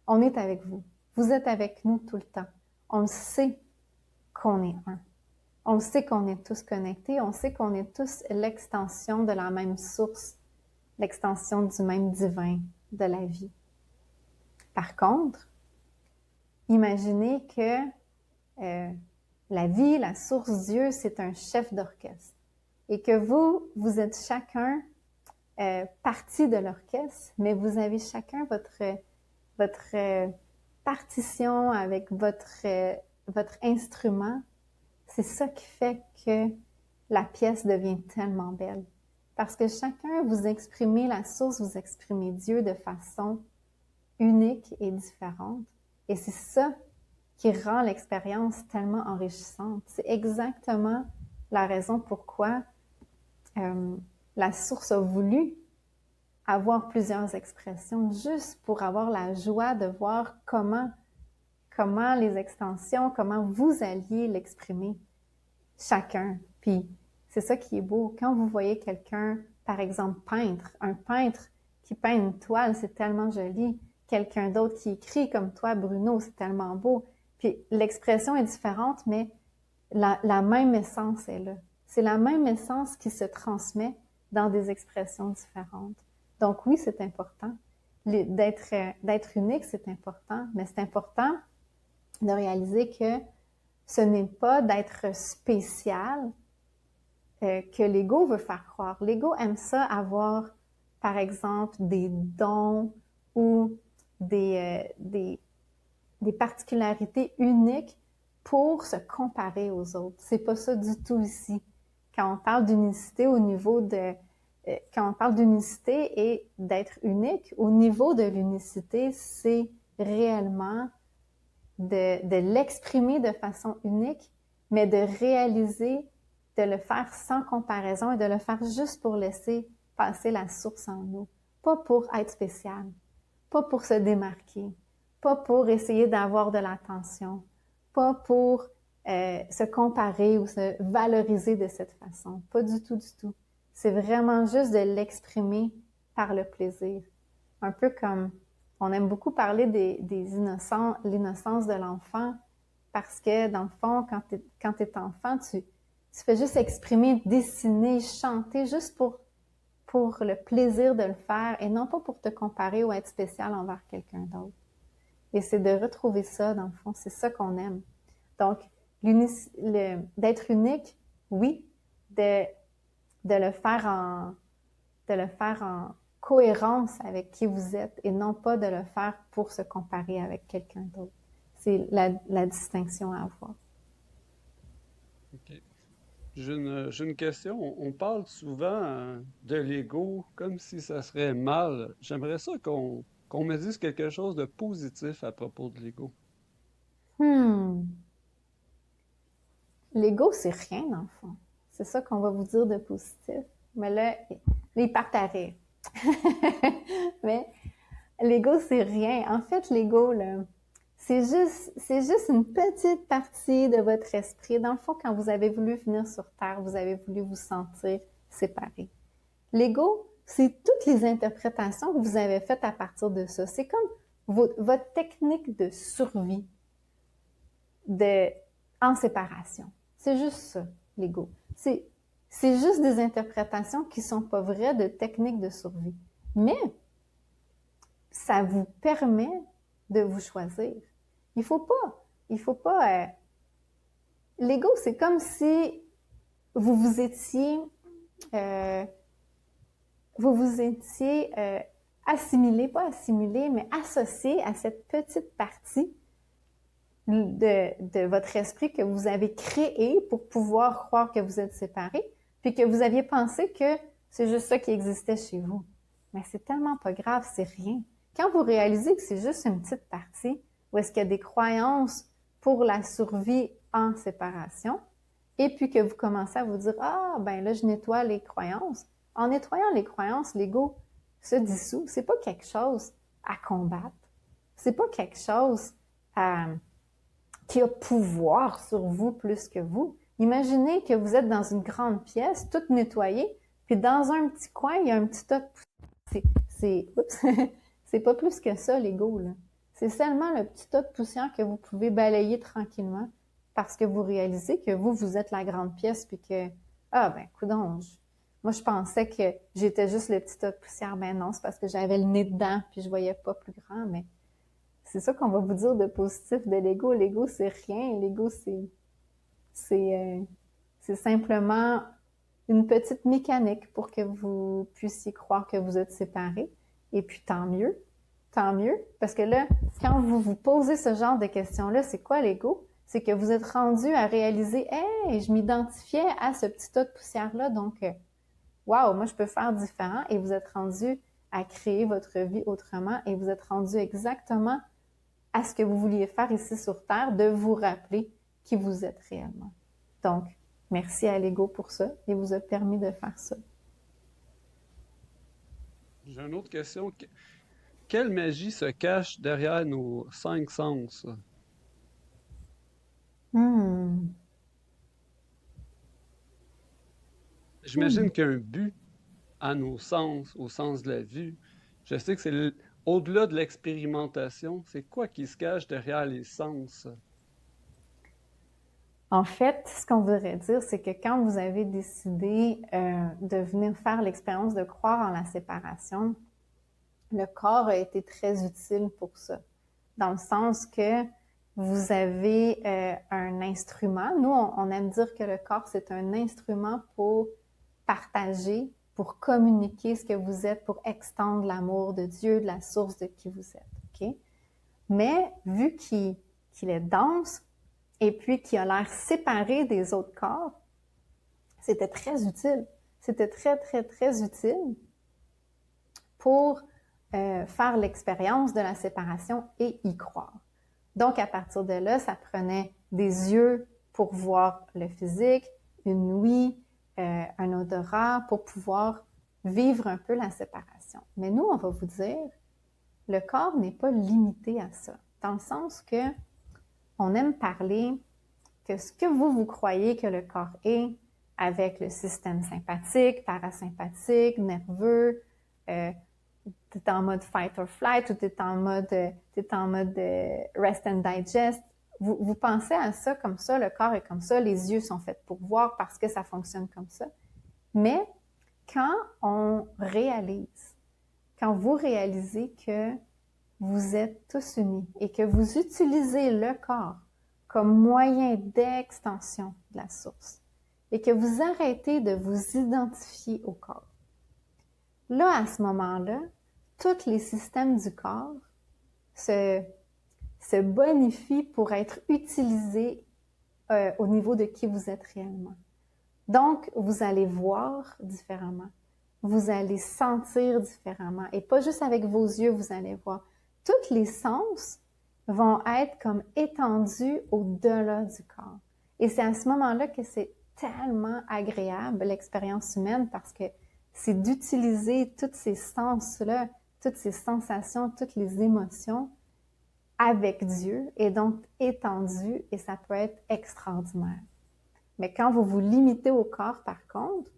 On est avec vous. Vous êtes avec nous tout le temps. On le sait qu'on est un. On sait qu'on est tous connectés. On sait qu'on est tous l'extension de la même source, l'extension du même divin de la vie. Par contre, imaginez que la vie, la source Dieu, c'est un chef d'orchestre et que vous êtes chacun partie de l'orchestre, mais vous avez chacun votre partition avec votre instrument. C'est ça qui fait que la pièce devient tellement belle. Parce que chacun, vous exprimez la source, vous exprimez Dieu de façon unique et différente. Et c'est ça qui rend l'expérience tellement enrichissante. C'est exactement la raison pourquoi la source a voulu avoir plusieurs expressions, juste pour avoir la joie de voir comment les extensions, comment vous alliez l'exprimer, chacun. Puis c'est ça qui est beau. Quand vous voyez quelqu'un, par exemple, un peintre qui peint une toile, c'est tellement joli. Quelqu'un d'autre qui écrit comme toi, Bruno, c'est tellement beau. Puis l'expression est différente, mais la même essence est là. C'est la même essence qui se transmet dans des expressions différentes. Donc oui, c'est important. D'être unique, c'est important, mais c'est important de réaliser que ce n'est pas d'être spécial que l'ego veut faire croire. L'ego aime ça avoir, par exemple, des dons ou des particularités uniques pour se comparer aux autres. C'est pas ça du tout ici. Quand on parle d'unicité au niveau de quand on parle d'unicité et d'être unique, au niveau de l'unicité, c'est réellement de l'exprimer de façon unique, mais de réaliser, de le faire sans comparaison et de le faire juste pour laisser passer la source en nous. Pas pour être spécial, pas pour se démarquer, pas pour essayer d'avoir de l'attention, pas pour se comparer ou se valoriser de cette façon. Pas du tout, du tout. C'est vraiment juste de l'exprimer par le plaisir. Un peu comme on aime beaucoup parler des innocents, l'innocence de l'enfant, parce que dans le fond, quand tu es enfant, tu fais juste exprimer, dessiner, chanter, juste pour le plaisir de le faire et non pas pour te comparer ou être spécial envers quelqu'un d'autre. Et c'est de retrouver ça, dans le fond, c'est ça qu'on aime. Donc, d'être unique, oui, de le faire en cohérence avec qui vous êtes et non pas de le faire pour se comparer avec quelqu'un d'autre. C'est la distinction à avoir. OK. J'ai une question. On parle souvent de l'ego comme si ça serait mal. J'aimerais ça qu'on me dise quelque chose de positif à propos de l'ego. L'ego, c'est rien, dans le fond. C'est ça qu'on va vous dire de positif. Mais là, il part à rire. Mais L'ego, c'est rien. En fait, l'ego, là, c'est juste une petite partie de votre esprit. Dans le fond, quand vous avez voulu venir sur Terre, vous avez voulu vous sentir séparé. L'ego, c'est toutes les interprétations que vous avez faites à partir de ça. C'est comme votre technique de survie de, en séparation. C'est juste ça, l'ego. C'est juste des interprétations qui sont pas vraies de techniques de survie. Mais ça vous permet de vous choisir. Il faut pas. L'ego, c'est comme si vous vous étiez, euh, assimilé, pas assimilé, mais associé à cette petite partie de votre esprit que vous avez créé pour pouvoir croire que vous êtes séparés, puis que vous aviez pensé que c'est juste ça qui existait chez vous. Mais c'est tellement pas grave, c'est rien. Quand vous réalisez que c'est juste une petite partie, où est-ce qu'il y a des croyances pour la survie en séparation, et puis que vous commencez à vous dire, ah, ben là, je nettoie les croyances. En nettoyant les croyances, l'ego se dissout. C'est pas quelque chose à combattre. C'est pas quelque chose qui a pouvoir sur vous plus que vous. Imaginez que vous êtes dans une grande pièce, toute nettoyée, puis dans un petit coin, il y a un petit tas de poussière. C'est pas plus que ça, l'ego, là. C'est seulement le petit tas de poussière que vous pouvez balayer tranquillement parce que vous réalisez que vous êtes la grande pièce, puis que, ah ben, coudonc, moi je pensais que j'étais juste le petit tas de poussière. Ben non, c'est parce que j'avais le nez dedans, puis je voyais pas plus grand, mais c'est ça qu'on va vous dire de positif de l'ego. L'ego, c'est rien. L'ego, c'est simplement une petite mécanique pour que vous puissiez croire que vous êtes séparés. Et puis, tant mieux, parce que là, quand vous vous posez ce genre de questions-là, c'est quoi l'ego? C'est que vous êtes rendu à réaliser, hey, je m'identifiais à ce petit tas de poussière-là, donc, wow, moi, je peux faire différent. Et vous êtes rendu à créer votre vie autrement et vous êtes rendu exactement à ce que vous vouliez faire ici sur Terre, de vous rappeler qui vous êtes réellement. Donc, merci à l'ego pour ça. Il vous a permis de faire ça. J'ai une autre question. Quelle magie se cache derrière nos cinq sens? Hmm. J'imagine qu'il y a un but à nos sens, au sens de la vue. Je sais que au-delà de l'expérimentation. C'est quoi qui se cache derrière les sens? En fait, ce qu'on voudrait dire, c'est que quand vous avez décidé de venir faire l'expérience de croire en la séparation, le corps a été très utile pour ça, dans le sens que vous avez un instrument. Nous, on aime dire que le corps, c'est un instrument pour partager, pour communiquer ce que vous êtes, pour extendre l'amour de Dieu, de la source de qui vous êtes. Okay? Mais vu qu'il est dense et puis qu'il a l'air séparé des autres corps, c'était très utile. C'était très, très, très utile pour faire l'expérience de la séparation et y croire. Donc, à partir de là, ça prenait des yeux pour voir le physique, une ouïe, un odorat pour pouvoir vivre un peu la séparation. Mais nous, on va vous dire, le corps n'est pas limité à ça, dans le sens que on aime parler que ce que vous croyez que le corps est, avec le système sympathique, parasympathique, nerveux, tu es en mode fight or flight ou tu es en mode rest and digest. Vous pensez à ça comme ça, le corps est comme ça, les yeux sont faits pour voir parce que ça fonctionne comme ça. Mais quand on réalise, quand vous réalisez que vous êtes tous unis et que vous utilisez le corps comme moyen d'extension de la source et que vous arrêtez de vous identifier au corps, là, à ce moment-là, tous les systèmes du corps se bonifient pour être utilisés au niveau de qui vous êtes réellement. Donc, vous allez voir différemment, vous allez sentir différemment, et pas juste avec vos yeux, vous allez voir. Tous les sens vont être comme étendus au-delà du corps. Et c'est à ce moment-là que c'est tellement agréable, l'expérience humaine, parce que c'est d'utiliser tous ces sens-là, toutes ces sensations, toutes les émotions avec Dieu et donc étendues et ça peut être extraordinaire. Mais quand vous vous limitez au corps, par contre,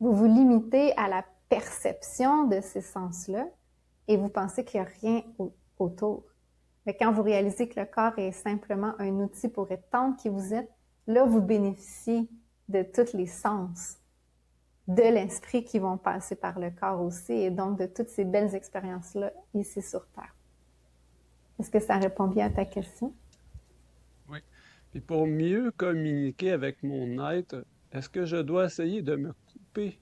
vous vous limitez à la perception de ces sens-là et vous pensez qu'il n'y a rien autour. Mais quand vous réalisez que le corps est simplement un outil pour étendre qui vous êtes, là, vous bénéficiez de tous les sens de l'esprit qui vont passer par le corps aussi et donc de toutes ces belles expériences-là ici sur Terre. Est-ce que ça répond bien à ta question? Oui. Puis pour mieux communiquer avec mon être, est-ce que je dois essayer de me couper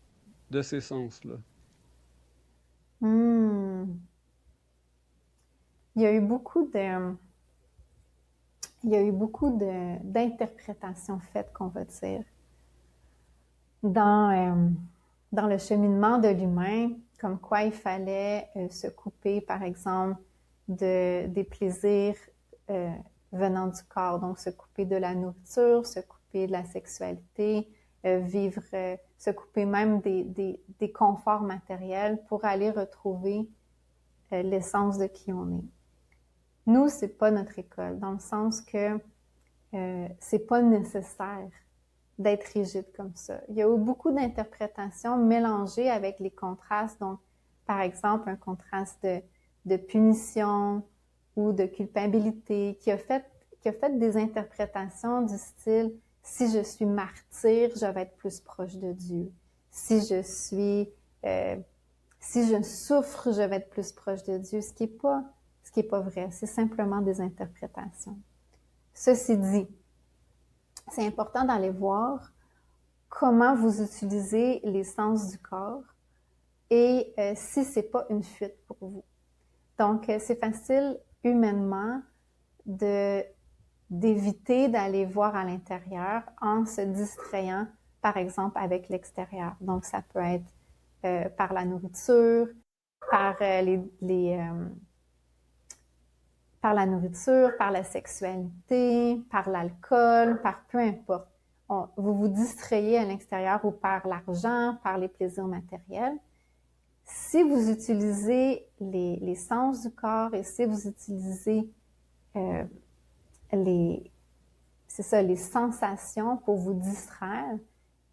de ces sens-là? Hmm. Il y a eu beaucoup de, il y a eu beaucoup d'interprétations faites, qu'on va dire, dans, dans le cheminement de l'humain, comme quoi il fallait se couper, par exemple, des plaisirs venant du corps, donc se couper de la nourriture, se couper de la sexualité, se couper même des conforts matériels pour aller retrouver l'essence de qui on est. Nous, c'est pas notre école, dans le sens que c'est pas nécessaire d'être rigide comme ça. Il y a eu beaucoup d'interprétations mélangées avec les contrastes. Donc, par exemple, un contraste de punition ou de culpabilité qui a fait des interprétations du style si je suis martyr, je vais être plus proche de Dieu. Si je suis si je souffre, je vais être plus proche de Dieu, ce qui est pas vrai. C'est simplement des interprétations. Ceci dit, c'est important d'aller voir comment vous utilisez les sens du corps et si c'est pas une fuite pour vous. Donc, c'est facile humainement d'éviter d'aller voir à l'intérieur en se distrayant, par exemple, avec l'extérieur. Donc, ça peut être par la nourriture, par par la nourriture, par la sexualité, par l'alcool, par peu importe. Vous vous distrayez à l'extérieur ou par l'argent, par les plaisirs matériels. Si vous utilisez les sens du corps et si vous utilisez euh, c'est ça, les sensations pour vous distraire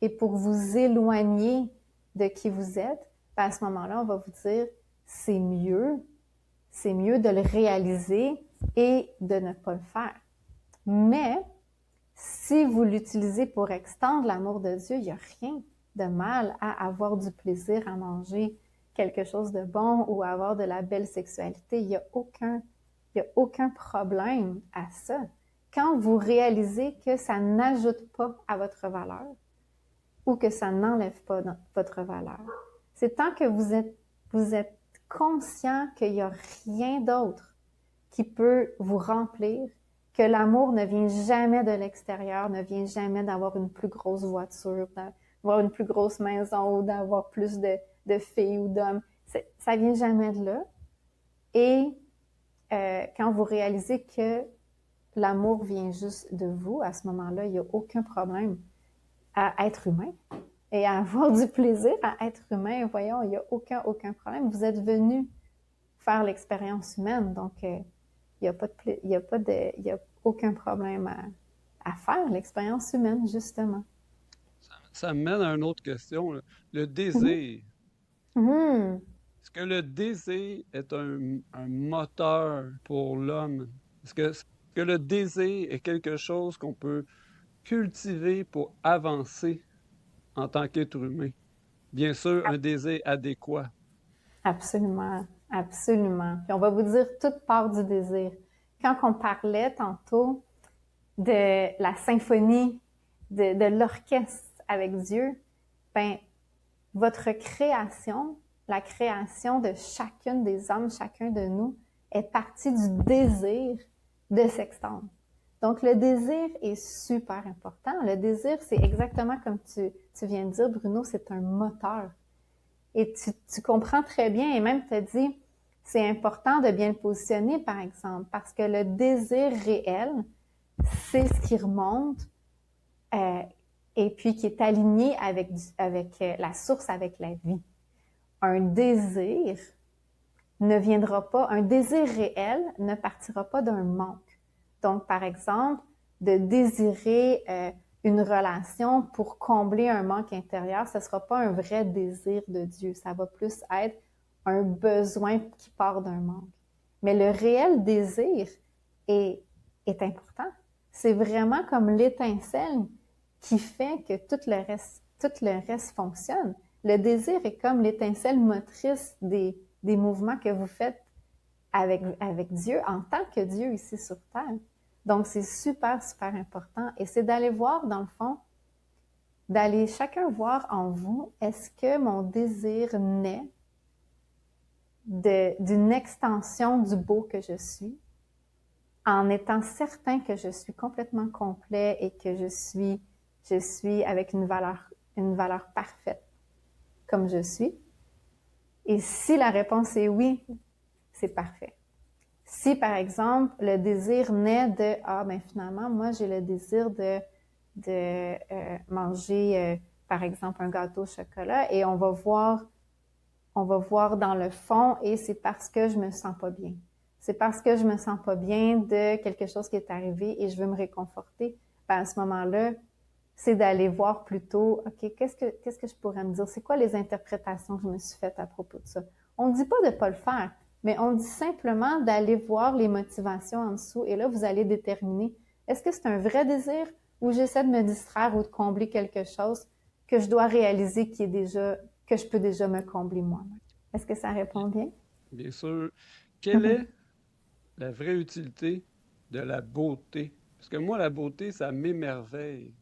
et pour vous éloigner de qui vous êtes, ben à ce moment-là, on va vous dire, c'est mieux de le réaliser et de ne pas le faire. Mais si vous l'utilisez pour extendre l'amour de Dieu, il n'y a rien de mal à avoir du plaisir à manger quelque chose de bon ou à avoir de la belle sexualité. Il n'y a aucun problème à ça. Quand vous réalisez que ça n'ajoute pas à votre valeur ou que ça n'enlève pas votre valeur, c'est tant que vous êtes conscient qu'il n'y a rien d'autre qui peut vous remplir, que l'amour ne vient jamais de l'extérieur, ne vient jamais d'avoir une plus grosse voiture, d'avoir une plus grosse maison ou d'avoir plus de filles ou d'hommes. Ça vient jamais de là. Et quand vous réalisez que l'amour vient juste de vous, à ce moment-là, il n'y a aucun problème à être humain et à avoir du plaisir à être humain. Voyons, il n'y a aucun problème. Vous êtes venu faire l'expérience humaine, donc il n'y a aucun problème à faire l'expérience humaine, justement. Ça me mène à une autre question, là. Le Mhm. désir. Mhm. Est-ce que le désir est un moteur pour l'homme? Est-ce que le désir est quelque chose qu'on peut cultiver pour avancer en tant qu'être humain? Bien sûr, un désir adéquat. Absolument, absolument. Puis on va vous dire toute part du désir. Quand on parlait tantôt de la symphonie, de l'orchestre avec Dieu, ben, votre création, la création de chacune des hommes, chacun de nous, est partie du désir de s'extendre. Donc, le désir est super important. Le désir, c'est exactement comme tu viens de dire, Bruno, c'est un moteur. Et tu comprends très bien, et même te dis, c'est important de bien le positionner, par exemple, parce que le désir réel, c'est ce qui remonte euh, et puis qui est aligné avec la source, avec la vie. Un désir ne viendra pas, un désir réel ne partira pas d'un manque. Donc, par exemple, de désirer une relation pour combler un manque intérieur, ce ne sera pas un vrai désir de Dieu. Ça va plus être un besoin qui part d'un manque. Mais le réel désir est, est important. C'est vraiment comme l'étincelle qui fait que tout le reste fonctionne. Le désir est comme l'étincelle motrice des mouvements que vous faites avec Dieu, en tant que Dieu ici sur Terre. Donc, c'est super, super important. Et c'est d'aller voir, dans le fond, d'aller chacun voir en vous, est-ce que mon désir naît d'une extension du beau que je suis, en étant certain que je suis complètement complet et que je suis avec une valeur parfaite comme je suis. Et si la réponse est oui, c'est parfait. Si, par exemple, le désir naît de ah, ben finalement, moi, j'ai le désir de manger, par exemple, un gâteau au chocolat et on va voir dans le fond et c'est parce que je me sens pas bien. C'est parce que je me sens pas bien de quelque chose qui est arrivé et je veux me réconforter. Ben, à ce moment-là, c'est d'aller voir plutôt, OK, qu'est-ce que je pourrais me dire? C'est quoi les interprétations que je me suis faites à propos de ça? On ne dit pas de ne pas le faire, mais on dit simplement d'aller voir les motivations en dessous et là, vous allez déterminer, est-ce que c'est un vrai désir ou j'essaie de me distraire ou de combler quelque chose que je dois réaliser qui est déjà, que je peux déjà me combler moi-même? Est-ce que ça répond bien? Bien sûr. Quelle est la vraie utilité de la beauté? Parce que moi, la beauté, ça m'émerveille.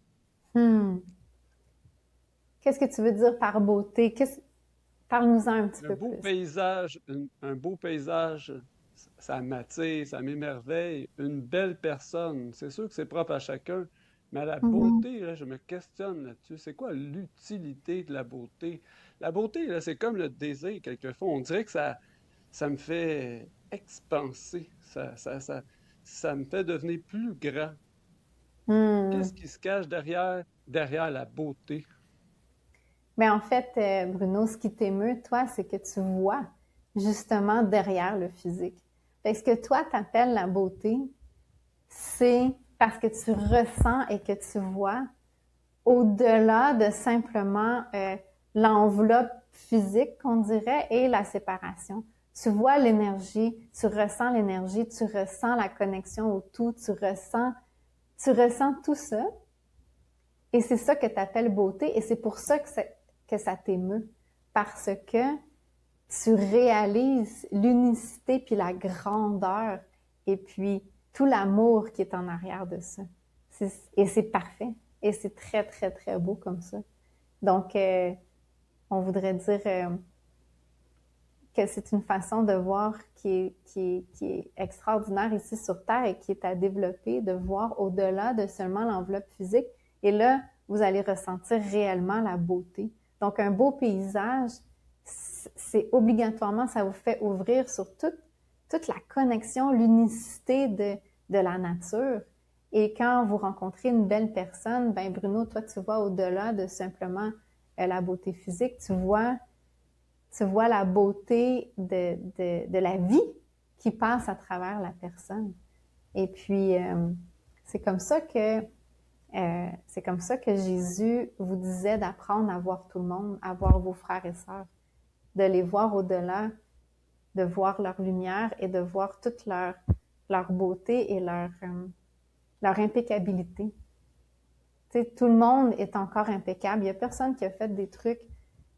Hmm. Qu'est-ce que tu veux dire par beauté? Parle-nous-en un petit Un peu beau plus. paysage, un beau paysage, ça m'attire, ça m'émerveille. Une belle personne, c'est sûr que c'est propre à chacun, mais la Mhm. beauté, là, je me questionne là-dessus. C'est quoi l'utilité de la beauté? La beauté, là, c'est comme le désir, quelquefois. On dirait que ça me fait expanser, ça me fait devenir plus grand. Hmm. Qu'est-ce qui se cache derrière la beauté? Mais en fait, Bruno, ce qui t'émeut, toi, c'est que tu vois justement derrière le physique. Fait que ce que toi t'appelles la beauté, c'est parce que tu ressens et que tu vois au-delà de simplement l'enveloppe physique, qu'on dirait, et la séparation. Tu vois l'énergie, tu ressens la connexion au tout, tu ressens tout ça, et c'est ça que tu appelles beauté, et c'est pour ça que ça t'émeut, parce que tu réalises l'unicité puis la grandeur et puis tout l'amour qui est en arrière de ça. Et c'est parfait. Et c'est très, très, très beau comme ça. Donc, on voudrait dire que c'est une façon de voir qui est extraordinaire ici sur Terre et qui est à développer, de voir au-delà de seulement l'enveloppe physique. Et là, vous allez ressentir réellement la beauté. Donc, un beau paysage, c'est obligatoirement, ça vous fait ouvrir sur toute la connexion, l'unicité de la nature. Et quand vous rencontrez une belle personne, ben Bruno, toi, tu vois au-delà de simplement la beauté physique, tu vois la beauté de la vie qui passe à travers la personne. Et puis, c'est comme ça que c'est comme ça que Jésus vous disait d'apprendre à voir tout le monde, à voir vos frères et sœurs, de les voir au-delà, de voir leur lumière et de voir toute leur beauté et leur impeccabilité. Tu sais, tout le monde est encore impeccable. Il n'y a personne qui a fait des trucs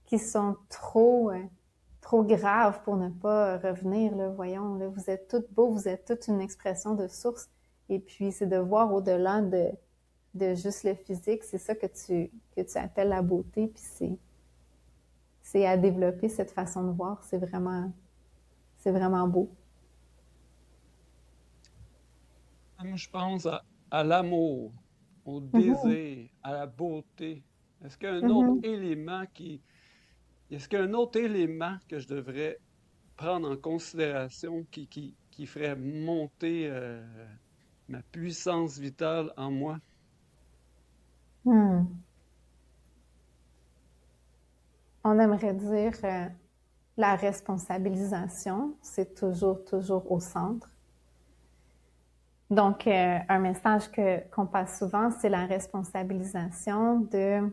qui sont trop graves pour ne pas revenir. Là. Voyons, là, vous êtes toutes beaux, vous êtes toute une expression de source. Et puis, c'est de voir au-delà de juste le physique. C'est ça que tu appelles la beauté. Puis c'est à développer cette façon de voir. C'est vraiment beau. Moi, je pense à l'amour, au Mhm. désir, à la beauté. Est-ce qu'il y a un autre Mhm. élément est-ce qu'il y a un autre élément que je devrais prendre en considération qui ferait monter ma puissance vitale en moi? Hmm. On aimerait dire la responsabilisation, c'est toujours, toujours au centre. Donc, un message qu'on passe souvent, c'est la responsabilisation de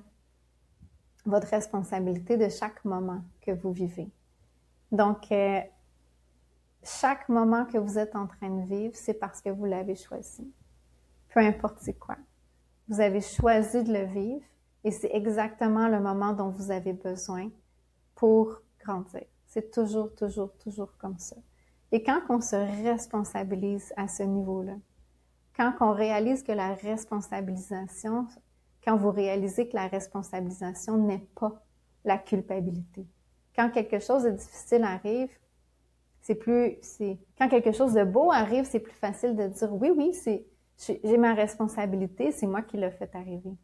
votre responsabilité de chaque moment que vous vivez. Donc, chaque moment que vous êtes en train de vivre, c'est parce que vous l'avez choisi. Peu importe c'est quoi. Vous avez choisi de le vivre et c'est exactement le moment dont vous avez besoin pour grandir. C'est toujours, toujours, toujours comme ça. Et quand on se responsabilise à ce niveau-là, quand on réalise que la responsabilisation, quand vous réalisez que la responsabilisation n'est pas la culpabilité, quand quelque chose de difficile arrive, quand quelque chose de beau arrive, c'est plus facile de dire oui, oui, j'ai ma responsabilité, c'est moi qui l'ai fait arriver.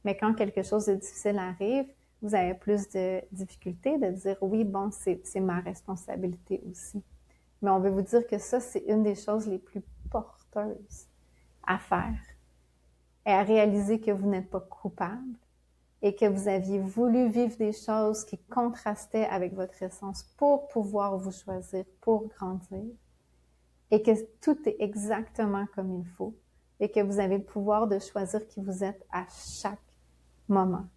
Mais quand quelque chose de difficile arrive, vous avez plus de difficulté de dire oui, bon, c'est ma responsabilité aussi. Mais on veut vous dire que ça, c'est une des choses les plus porteuses à faire et à réaliser que vous n'êtes pas coupable et que vous aviez voulu vivre des choses qui contrastaient avec votre essence pour pouvoir vous choisir, pour grandir, et que tout est exactement comme il faut, et que vous avez le pouvoir de choisir qui vous êtes à chaque moment.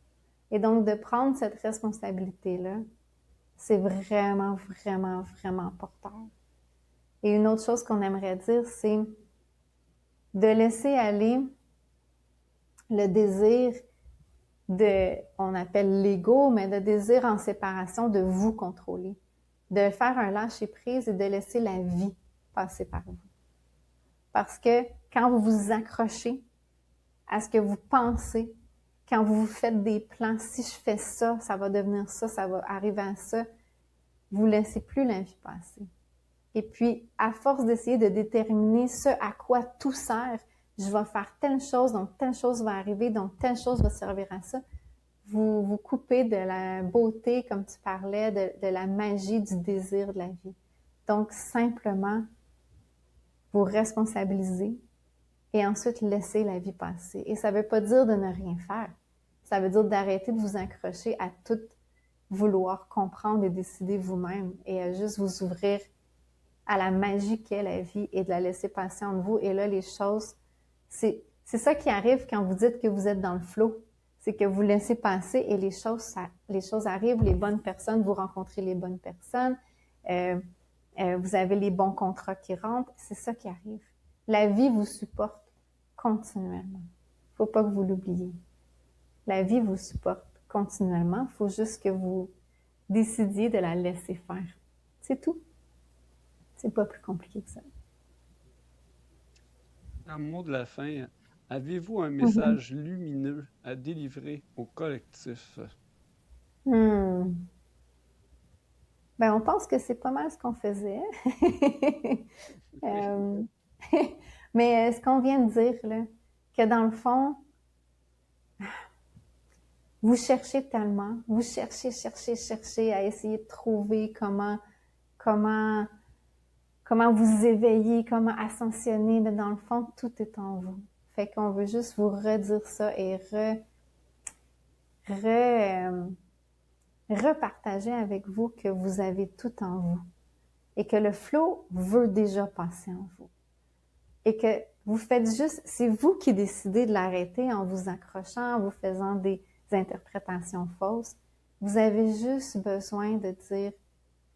Et donc, de prendre cette responsabilité-là, c'est vraiment, vraiment, vraiment porteur. Et une autre chose qu'on aimerait dire, c'est de laisser aller le désir on appelle l'ego, mais le désir en séparation de vous contrôler, de faire un lâcher-prise et de laisser la vie passer par vous. Parce que quand vous vous accrochez à ce que vous pensez, quand vous vous faites des plans, si je fais ça, ça va devenir ça, ça va arriver à ça, vous laissez plus la vie passer. Et puis, à force d'essayer de déterminer ce à quoi tout sert, je vais faire telle chose, donc telle chose va arriver, donc telle chose va servir à ça, vous vous coupez de la beauté, comme tu parlais, de la magie du désir de la vie. Donc, simplement, vous responsabiliser et ensuite laisser la vie passer. Et ça ne veut pas dire de ne rien faire. Ça veut dire d'arrêter de vous accrocher à tout vouloir comprendre et décider vous-même et à juste vous ouvrir à la magie qu'est la vie et de la laisser passer en vous. Et là, les choses, c'est ça qui arrive quand vous dites que vous êtes dans le flow. C'est que vous laissez passer et les choses arrivent, les bonnes personnes, vous rencontrez les bonnes personnes, vous avez les bons contrats qui rentrent, c'est ça qui arrive. La vie vous supporte continuellement. Faut pas que vous l'oubliez. La vie vous supporte continuellement, faut juste que vous décidiez de la laisser faire. C'est tout. C'est pas plus compliqué que ça. En mot de la fin, avez-vous un Mhm. message lumineux à délivrer au collectif? Hmm. Ben, on pense que c'est pas mal ce qu'on faisait. Oui. Euh, mais ce qu'on vient de dire, là, que dans le fond, vous cherchez tellement, vous cherchez, cherchez, cherchez à essayer de trouver comment, comment vous éveiller, comment ascensionner, mais dans le fond, tout est en vous. Fait qu'on veut juste vous redire ça et re, repartager avec vous que vous avez tout en vous et que le flow veut déjà passer en vous. Et que vous faites juste, c'est vous qui décidez de l'arrêter en vous accrochant, en vous faisant des interprétations fausses. Vous avez juste besoin de dire,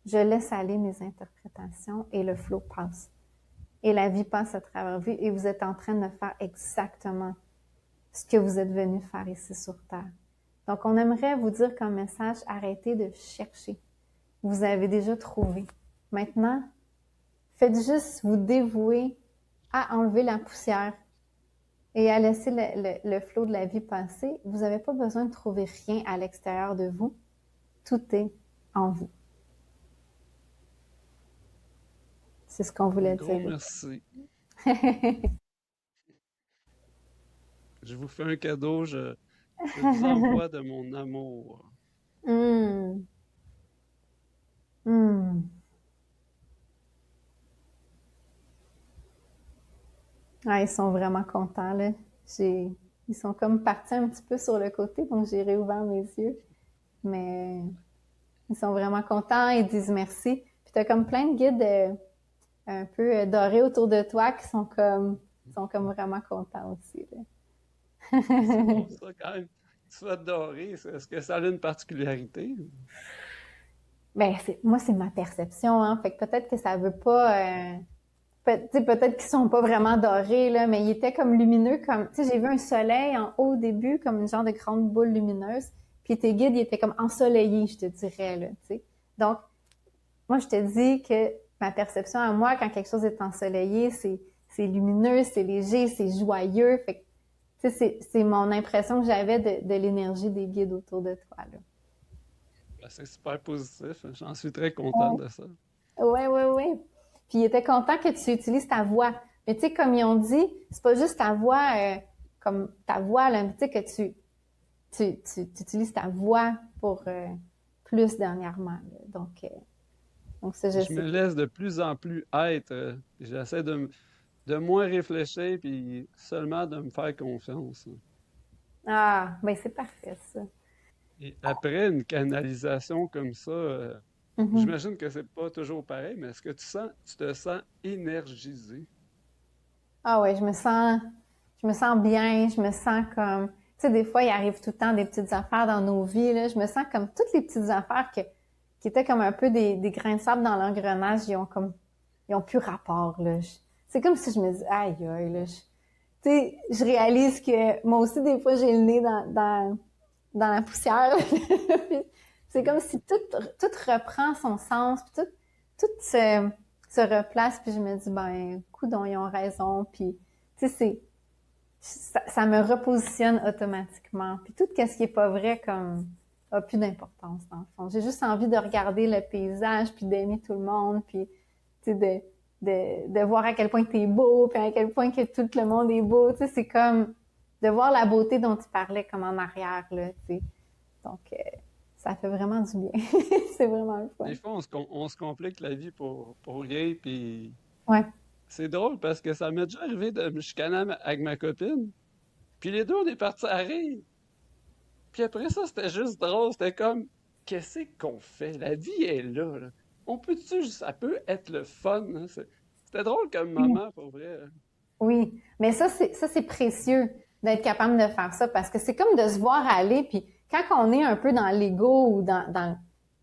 je laisse aller mes interprétations et le flow passe. Et la vie passe à travers vous et vous êtes en train de faire exactement ce que vous êtes venu faire ici sur Terre. Donc, on aimerait vous dire comme message, arrêtez de chercher. Vous avez déjà trouvé. Maintenant, faites juste vous dévouer à enlever la poussière et à laisser le flot de la vie passer. Vous n'avez pas besoin de trouver rien à l'extérieur de vous. Tout est en vous. C'est ce qu'on Un voulait gros dire. merci. Je vous fais un cadeau, je vous envoie de mon amour. Hmm. Hmm. Ah, ils sont vraiment contents, là. Ils sont comme partis un petit peu sur le côté, donc j'ai réouvert mes yeux. Mais Ils sont vraiment contents, ils disent merci. Puis t'as comme plein de guides un peu dorés autour de toi qui sont comme vraiment contents aussi, là. C'est drôle ça quand même. Tu sois doré, est-ce que ça a une particularité? Ben, moi, c'est ma perception, hein. Fait que peut-être que ça veut pas, peut-être qu'ils sont pas vraiment dorés, là, mais ils étaient comme lumineux, comme, tu sais, j'ai vu un soleil en haut au début, comme une genre de grande boule lumineuse, puis tes guides, ils étaient comme ensoleillés, je te dirais, là, tu sais. Donc, moi, je te dis que ma perception à moi, quand quelque chose est ensoleillé, c'est lumineux, c'est léger, c'est joyeux, fait que, tu sais, c'est mon impression que j'avais de l'énergie des guides autour de toi, là. Ben, c'est super positif. J'en suis très content Ouais. de ça. Ouais, ouais, ouais. Puis il était content que tu utilises ta voix. Mais tu sais, comme ils ont dit, c'est pas juste ta voix, comme ta voix, là, tu sais, que tu utilises ta voix pour plus dernièrement, là. Donc ça, je Je sais me pas. laisse de plus en plus être. J'essaie de moins réfléchir puis seulement de me faire confiance. Ah, ben c'est parfait, ça. Et après une canalisation comme ça, Mhm. j'imagine que c'est pas toujours pareil, mais est-ce que tu te sens énergisé? Ah ouais, je me sens bien, je me sens comme, tu sais, des fois, il arrive tout le temps des petites affaires dans nos vies, là. Je me sens comme toutes les petites affaires qui étaient comme un peu des grains de sable dans l'engrenage, ils ont plus rapport, là. C'est comme si je me dis, aïe, aïe, là. Tu sais, je réalise que moi aussi, des fois, j'ai le nez dans la poussière. Puis c'est comme si tout reprend son sens, puis tout se replace, puis je me dis, ben, coudonc, ils ont raison, puis, tu sais, ça me repositionne automatiquement. Puis tout ce qui est pas vrai, comme, a plus d'importance, dans le fond. J'ai juste envie de regarder le paysage, puis d'aimer tout le monde, puis, tu sais, de voir à quel point t'es beau, puis à quel point que tout le monde est beau. Tu sais, c'est comme de voir la beauté dont tu parlais comme en arrière, là, tu sais. Donc, ça fait vraiment du bien. C'est vraiment le fun. Des fois, on se complique la vie pour rien, puis Ouais. c'est drôle parce que ça m'est déjà arrivé de me chicaner avec ma copine, puis les deux, on est partis à rire. Puis après ça, c'était juste drôle, c'était comme, qu'est-ce qu'on fait? La vie est là, là. Ça peut être le fun, hein, c'était drôle comme moment, pour vrai. Oui, mais ça c'est précieux d'être capable de faire ça parce que c'est comme de se voir aller puis quand on est un peu dans l'ego ou dans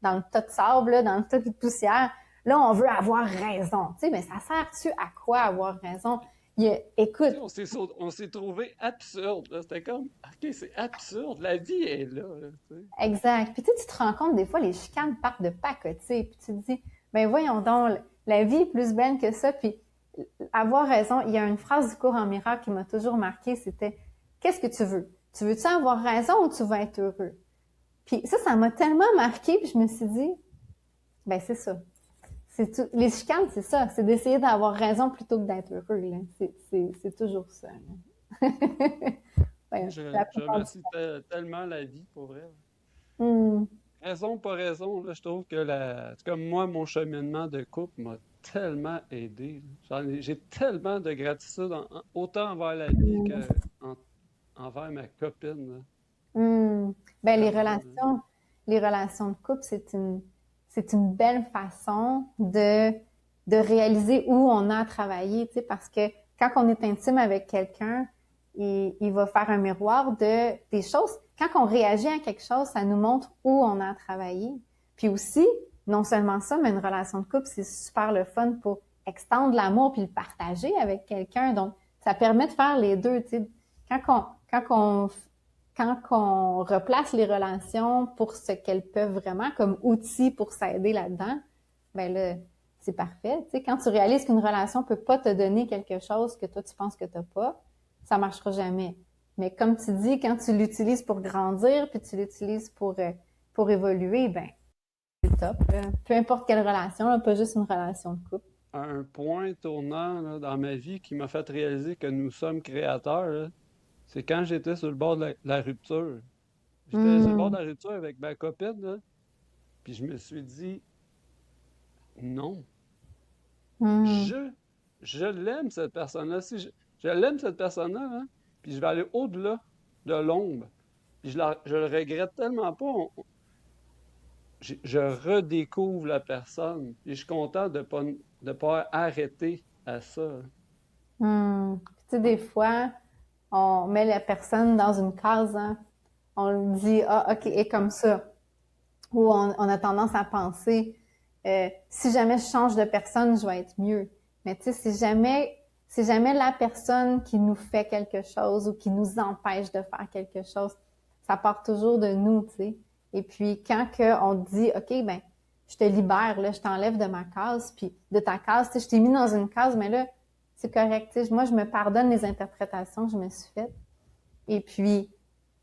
le tas de sable là, dans le tas de poussière, là on veut avoir raison. Tu sais, mais ça sert-tu à quoi avoir raison? Tu Écoute, sais, on s'est trouvé absurde, là. C'était comme, OK, c'est absurde, la vie est là, tu sais. exact. Puis tu te rends compte des fois les chicanes partent de pacotille puis tu te dis ben voyons donc la vie est plus belle que ça puis avoir raison. Il y a une phrase du cours en miracle qui m'a toujours marqué, c'était qu'est-ce que tu veux? Tu veux-tu avoir raison ou tu veux être heureux? Puis ça m'a tellement marqué, puis je me suis dit, ben c'est ça. C'est tout. Les chicanes, c'est ça. C'est d'essayer d'avoir raison plutôt que d'être heureux, là. C'est toujours ça, là. Moi, Ouais, la je plupart du remercie tellement la vie, pour vrai. temps. Hmm. Raison, pas raison, là, je trouve que c'est comme moi, mon cheminement de couple m'a tellement aidé, là. J'ai tellement de gratitude, autant envers la vie envers ma copine, là. Hmm. Ben, Vraiment, là. les relations de couple, c'est une belle façon de réaliser où on a à travailler, tu sais, parce que quand on est intime avec quelqu'un, il va faire un miroir des choses. Quand on réagit à quelque chose, ça nous montre où on a à travailler. Puis aussi, non seulement ça, mais une relation de couple, c'est super le fun pour extendre l'amour puis le partager avec quelqu'un. Donc, ça permet de faire les deux, tu sais. Quand on, quand on quand on replace les relations pour ce qu'elles peuvent vraiment comme outil pour s'aider là-dedans, ben là, c'est parfait. Tu sais, quand tu réalises qu'une relation peut pas te donner quelque chose que toi tu penses que t'as pas, ça marchera jamais. Mais comme tu dis, quand tu l'utilises pour grandir, puis tu l'utilises pour évoluer, ben c'est top, là. Peu importe quelle relation, là, pas juste une relation de couple. Un point tournant là, dans ma vie qui m'a fait réaliser que nous sommes créateurs, là, c'est quand j'étais sur le bord de la rupture. J'étais sur le bord Hum, de la rupture avec ma copine, là, puis je me suis dit, non, hum, je, je l'aime, cette personne-là. Si je l'aime, cette personne-là, hein, puis je vais aller au-delà de l'ombre. Puis je le regrette tellement pas. je redécouvre la personne. Et je suis content de pas arrêter à ça. Tu sais, des fois, on met la personne dans une case, hein. On lui dit, ah, OK, et comme ça. Ou on a tendance à penser, si jamais je change de personne, je vais être mieux. Mais tu sais, c'est jamais la personne qui nous fait quelque chose ou qui nous empêche de faire quelque chose. Ça part toujours de nous, tu sais. Et puis, quand on dit, OK, ben, je te libère, là, je t'enlève de ma case, puis de ta case, tu sais, je t'ai mis dans une case, mais là, c'est correct, tu sais. Moi, je me pardonne les interprétations que je me suis faites. Et puis,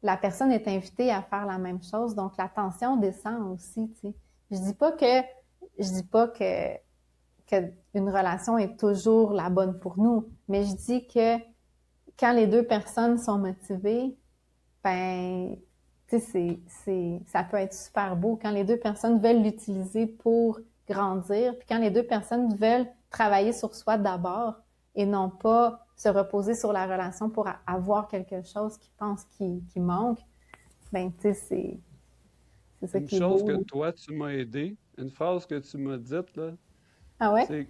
la personne est invitée à faire la même chose. Donc, la tension descend aussi, tu sais. Je dis pas que une relation est toujours la bonne pour nous, mais je dis que quand les deux personnes sont motivées, ben, tu sais, ça peut être super beau quand les deux personnes veulent l'utiliser pour grandir, puis quand les deux personnes veulent travailler sur soi d'abord et non pas se reposer sur la relation pour avoir quelque chose qu'ils pensent qui manque, ben, tu sais, c'est ça Une qui est chose beau, que là. toi, tu m'as aidé, une phrase que tu m'as dite, là, Ah ouais? c'est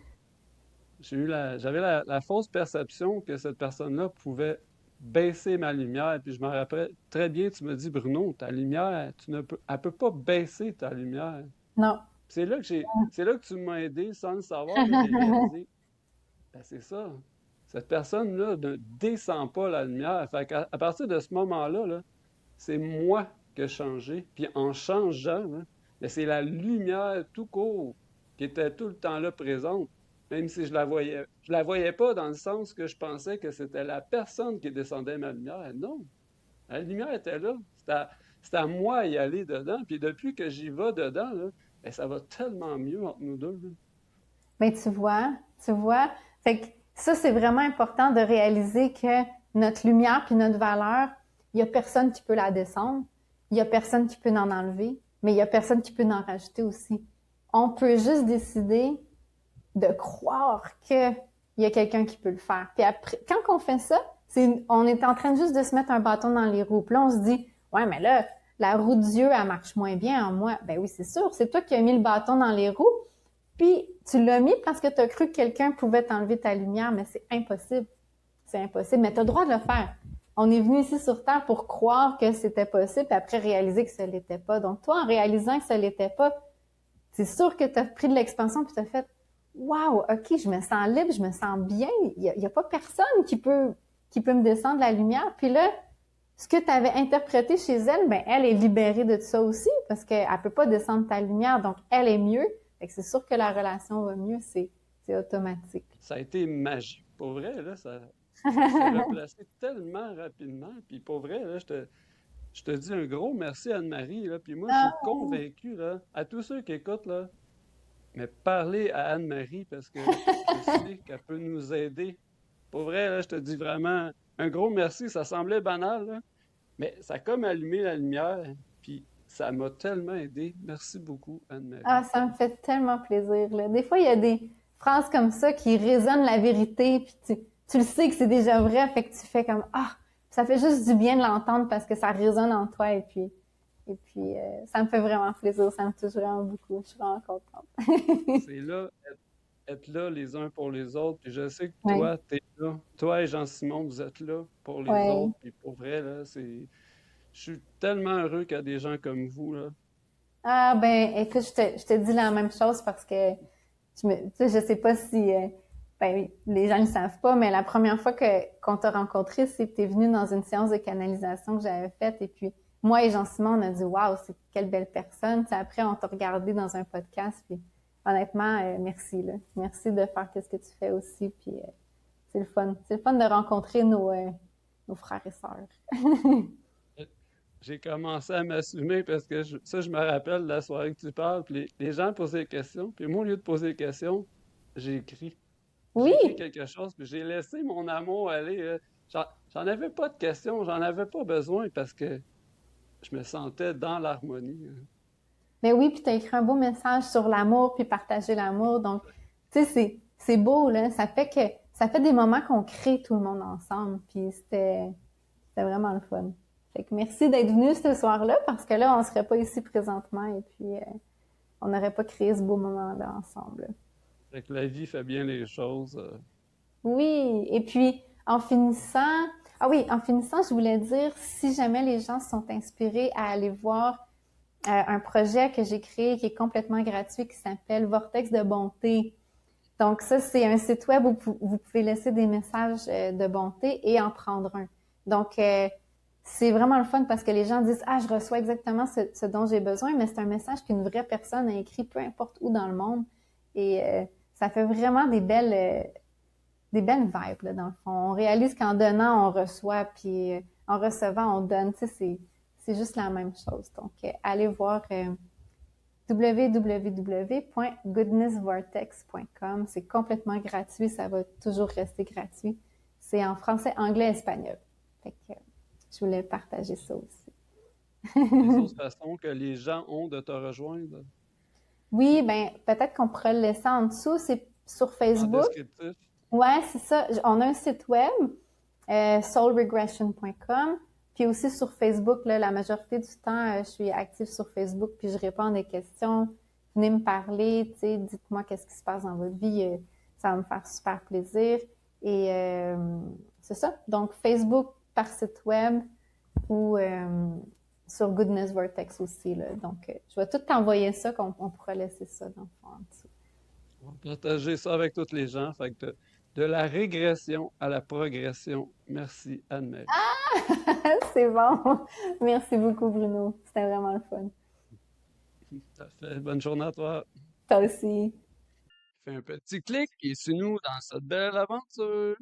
j'avais la fausse perception que cette personne-là pouvait baisser ma lumière. Puis je me rappelle très bien, tu me dis, Bruno, ta lumière, elle peut pas baisser ta lumière. Non. C'est là que tu m'as aidé sans le savoir, puis j'ai réalisé, ben c'est ça. Cette personne-là ne descend pas la lumière. Fait qu'à à partir de ce moment-là, là, c'est moi qui ai changé. Puis en changeant, là, ben c'est la lumière tout court qui était tout le temps là présente, même si je la voyais pas dans le sens que je pensais que c'était la personne qui descendait ma lumière. Non, la lumière était là. C'était à moi d'y aller dedans. Puis depuis que j'y vais dedans, là, ben ça va tellement mieux entre nous deux, là. Mais tu vois, fait que ça, c'est vraiment important de réaliser que notre lumière puis notre valeur, il y a personne qui peut la descendre, il y a personne qui peut en enlever, mais il y a personne qui peut en rajouter aussi. On peut juste décider de croire qu'il y a quelqu'un qui peut le faire. Puis après, quand on fait ça, on est en train juste de se mettre un bâton dans les roues. Puis là, on se dit, ouais, mais là, la roue de Dieu, elle marche moins bien en moi. Ben oui, c'est sûr, c'est toi qui as mis le bâton dans les roues, puis tu l'as mis parce que tu as cru que quelqu'un pouvait t'enlever ta lumière, mais c'est impossible. C'est impossible, mais tu as le droit de le faire. On est venu ici sur Terre pour croire que c'était possible, puis après réaliser que ce l'était pas. Donc toi, en réalisant que ce l'était pas, c'est sûr que tu as pris de l'expansion puis tu as fait waouh, OK, je me sens libre, je me sens bien. Il y a pas personne qui peut me descendre la lumière. Puis là, ce que tu avais interprété chez elle, ben elle est libérée de ça aussi parce qu'elle peut pas descendre ta lumière, donc elle est mieux. Fait que c'est sûr que la relation va mieux, c'est automatique. Ça a été magique. Pour vrai, là, ça s'est replacé tellement rapidement. Puis pour vrai, là, je te dis un gros merci Anne-Marie, là. Puis moi, je suis Ah, convaincu, là, à tous ceux qui écoutent, là, mais parlez à Anne-Marie parce que je sais qu'elle peut nous aider. Pour vrai, là, je te dis vraiment un gros merci. Ça semblait banal, là, mais ça a comme allumé la lumière. Puis ça m'a tellement aidé. Merci beaucoup, ah, Anne-Marie. ça me fait tellement plaisir, là. Des fois, il y a des phrases comme ça qui résonnent la vérité, puis tu le sais que c'est déjà vrai, fait que tu fais comme ah, ça fait juste du bien de l'entendre parce que ça résonne en toi et puis ça me fait vraiment plaisir, ça me touche vraiment beaucoup. Je suis vraiment contente. C'est là, être là les uns pour les autres. Puis je sais que Ouais, toi, t'es là. Toi et Jean-Simon, vous êtes là pour les ouais. autres. Puis pour vrai, là, je suis tellement heureux qu'il y a des gens comme vous, là. Ah ben, écoute, je te dis la même chose parce que tu sais, je sais pas si ben, oui, les gens ne le savent pas, mais la première fois qu'on t'a rencontré, c'est que tu es venu dans une séance de canalisation que j'avais faite. Et puis, moi et Jean-Simon, on a dit waouh, c'est quelle belle personne. Tu sais, après, on t'a regardé dans un podcast. Puis, honnêtement, merci, là. Merci de faire ce que tu fais aussi. Puis, c'est le fun. C'est le fun de rencontrer nos frères et sœurs. J'ai commencé à m'assumer parce que je me rappelle de la soirée que tu parles. Puis les gens posaient des questions. Puis moi, au lieu de poser des questions, j'ai écrit. Oui, J'ai écrit quelque chose. Puis j'ai laissé mon amour aller, là. J'en avais pas de questions. J'en avais pas besoin parce que je me sentais dans l'harmonie, hein. mais oui, puis tu as écrit un beau message sur l'amour, puis partager l'amour. Donc, tu sais, c'est beau, là. Ça fait des moments qu'on crée tout le monde ensemble. Puis c'était vraiment le fun. Fait que merci d'être venu ce soir-là, parce que là, on serait pas ici présentement. Et puis, on n'aurait pas créé ce beau moment-là ensemble. Fait que la vie fait bien les choses. Oui, et puis en finissant, ah oui, en finissant, je voulais dire, si jamais les gens sont inspirés à aller voir un projet que j'ai créé qui est complètement gratuit qui s'appelle Vortex de bonté. Donc ça, c'est un site web où vous pouvez laisser des messages de bonté et en prendre un. Donc c'est vraiment le fun parce que les gens disent, ah, je reçois exactement ce dont j'ai besoin, mais c'est un message qu'une vraie personne a écrit peu importe où dans le monde. Et ça fait vraiment des belles vibes, là, dans le fond. On réalise qu'en donnant, on reçoit, puis en recevant, on donne. Tu sais, c'est juste la même chose. Donc, allez voir www.goodnessvortex.com. C'est complètement gratuit. Ça va toujours rester gratuit. C'est en français, anglais, espagnol. Fait que je voulais partager ça aussi. Les autres façons que les gens ont de te rejoindre Oui, ben peut-être qu'on pourrait le laisser en dessous. C'est sur en Facebook. descriptif. Ouais, c'est ça. On a un site web, soulregression.com. Puis aussi sur Facebook, là, la majorité du temps, je suis active sur Facebook, puis je réponds à des questions. Venez me parler, tu sais, dites-moi qu'est-ce qui se passe dans votre vie. Ça va me faire super plaisir. Et c'est ça. Donc, Facebook par site web ou sur Goodness Vortex aussi. Là. Donc, je vais tout t'envoyer ça, qu'on on pourra laisser ça dans le fond en dessous. On va partager ça avec tous les gens. Fait que de la régression à la progression. Merci, Anne-Marie. C'est bon. Merci beaucoup, Bruno. C'était vraiment le fun. Ça fait bonne journée à toi. Toi aussi. Fais un petit clic et suis-nous dans cette belle aventure.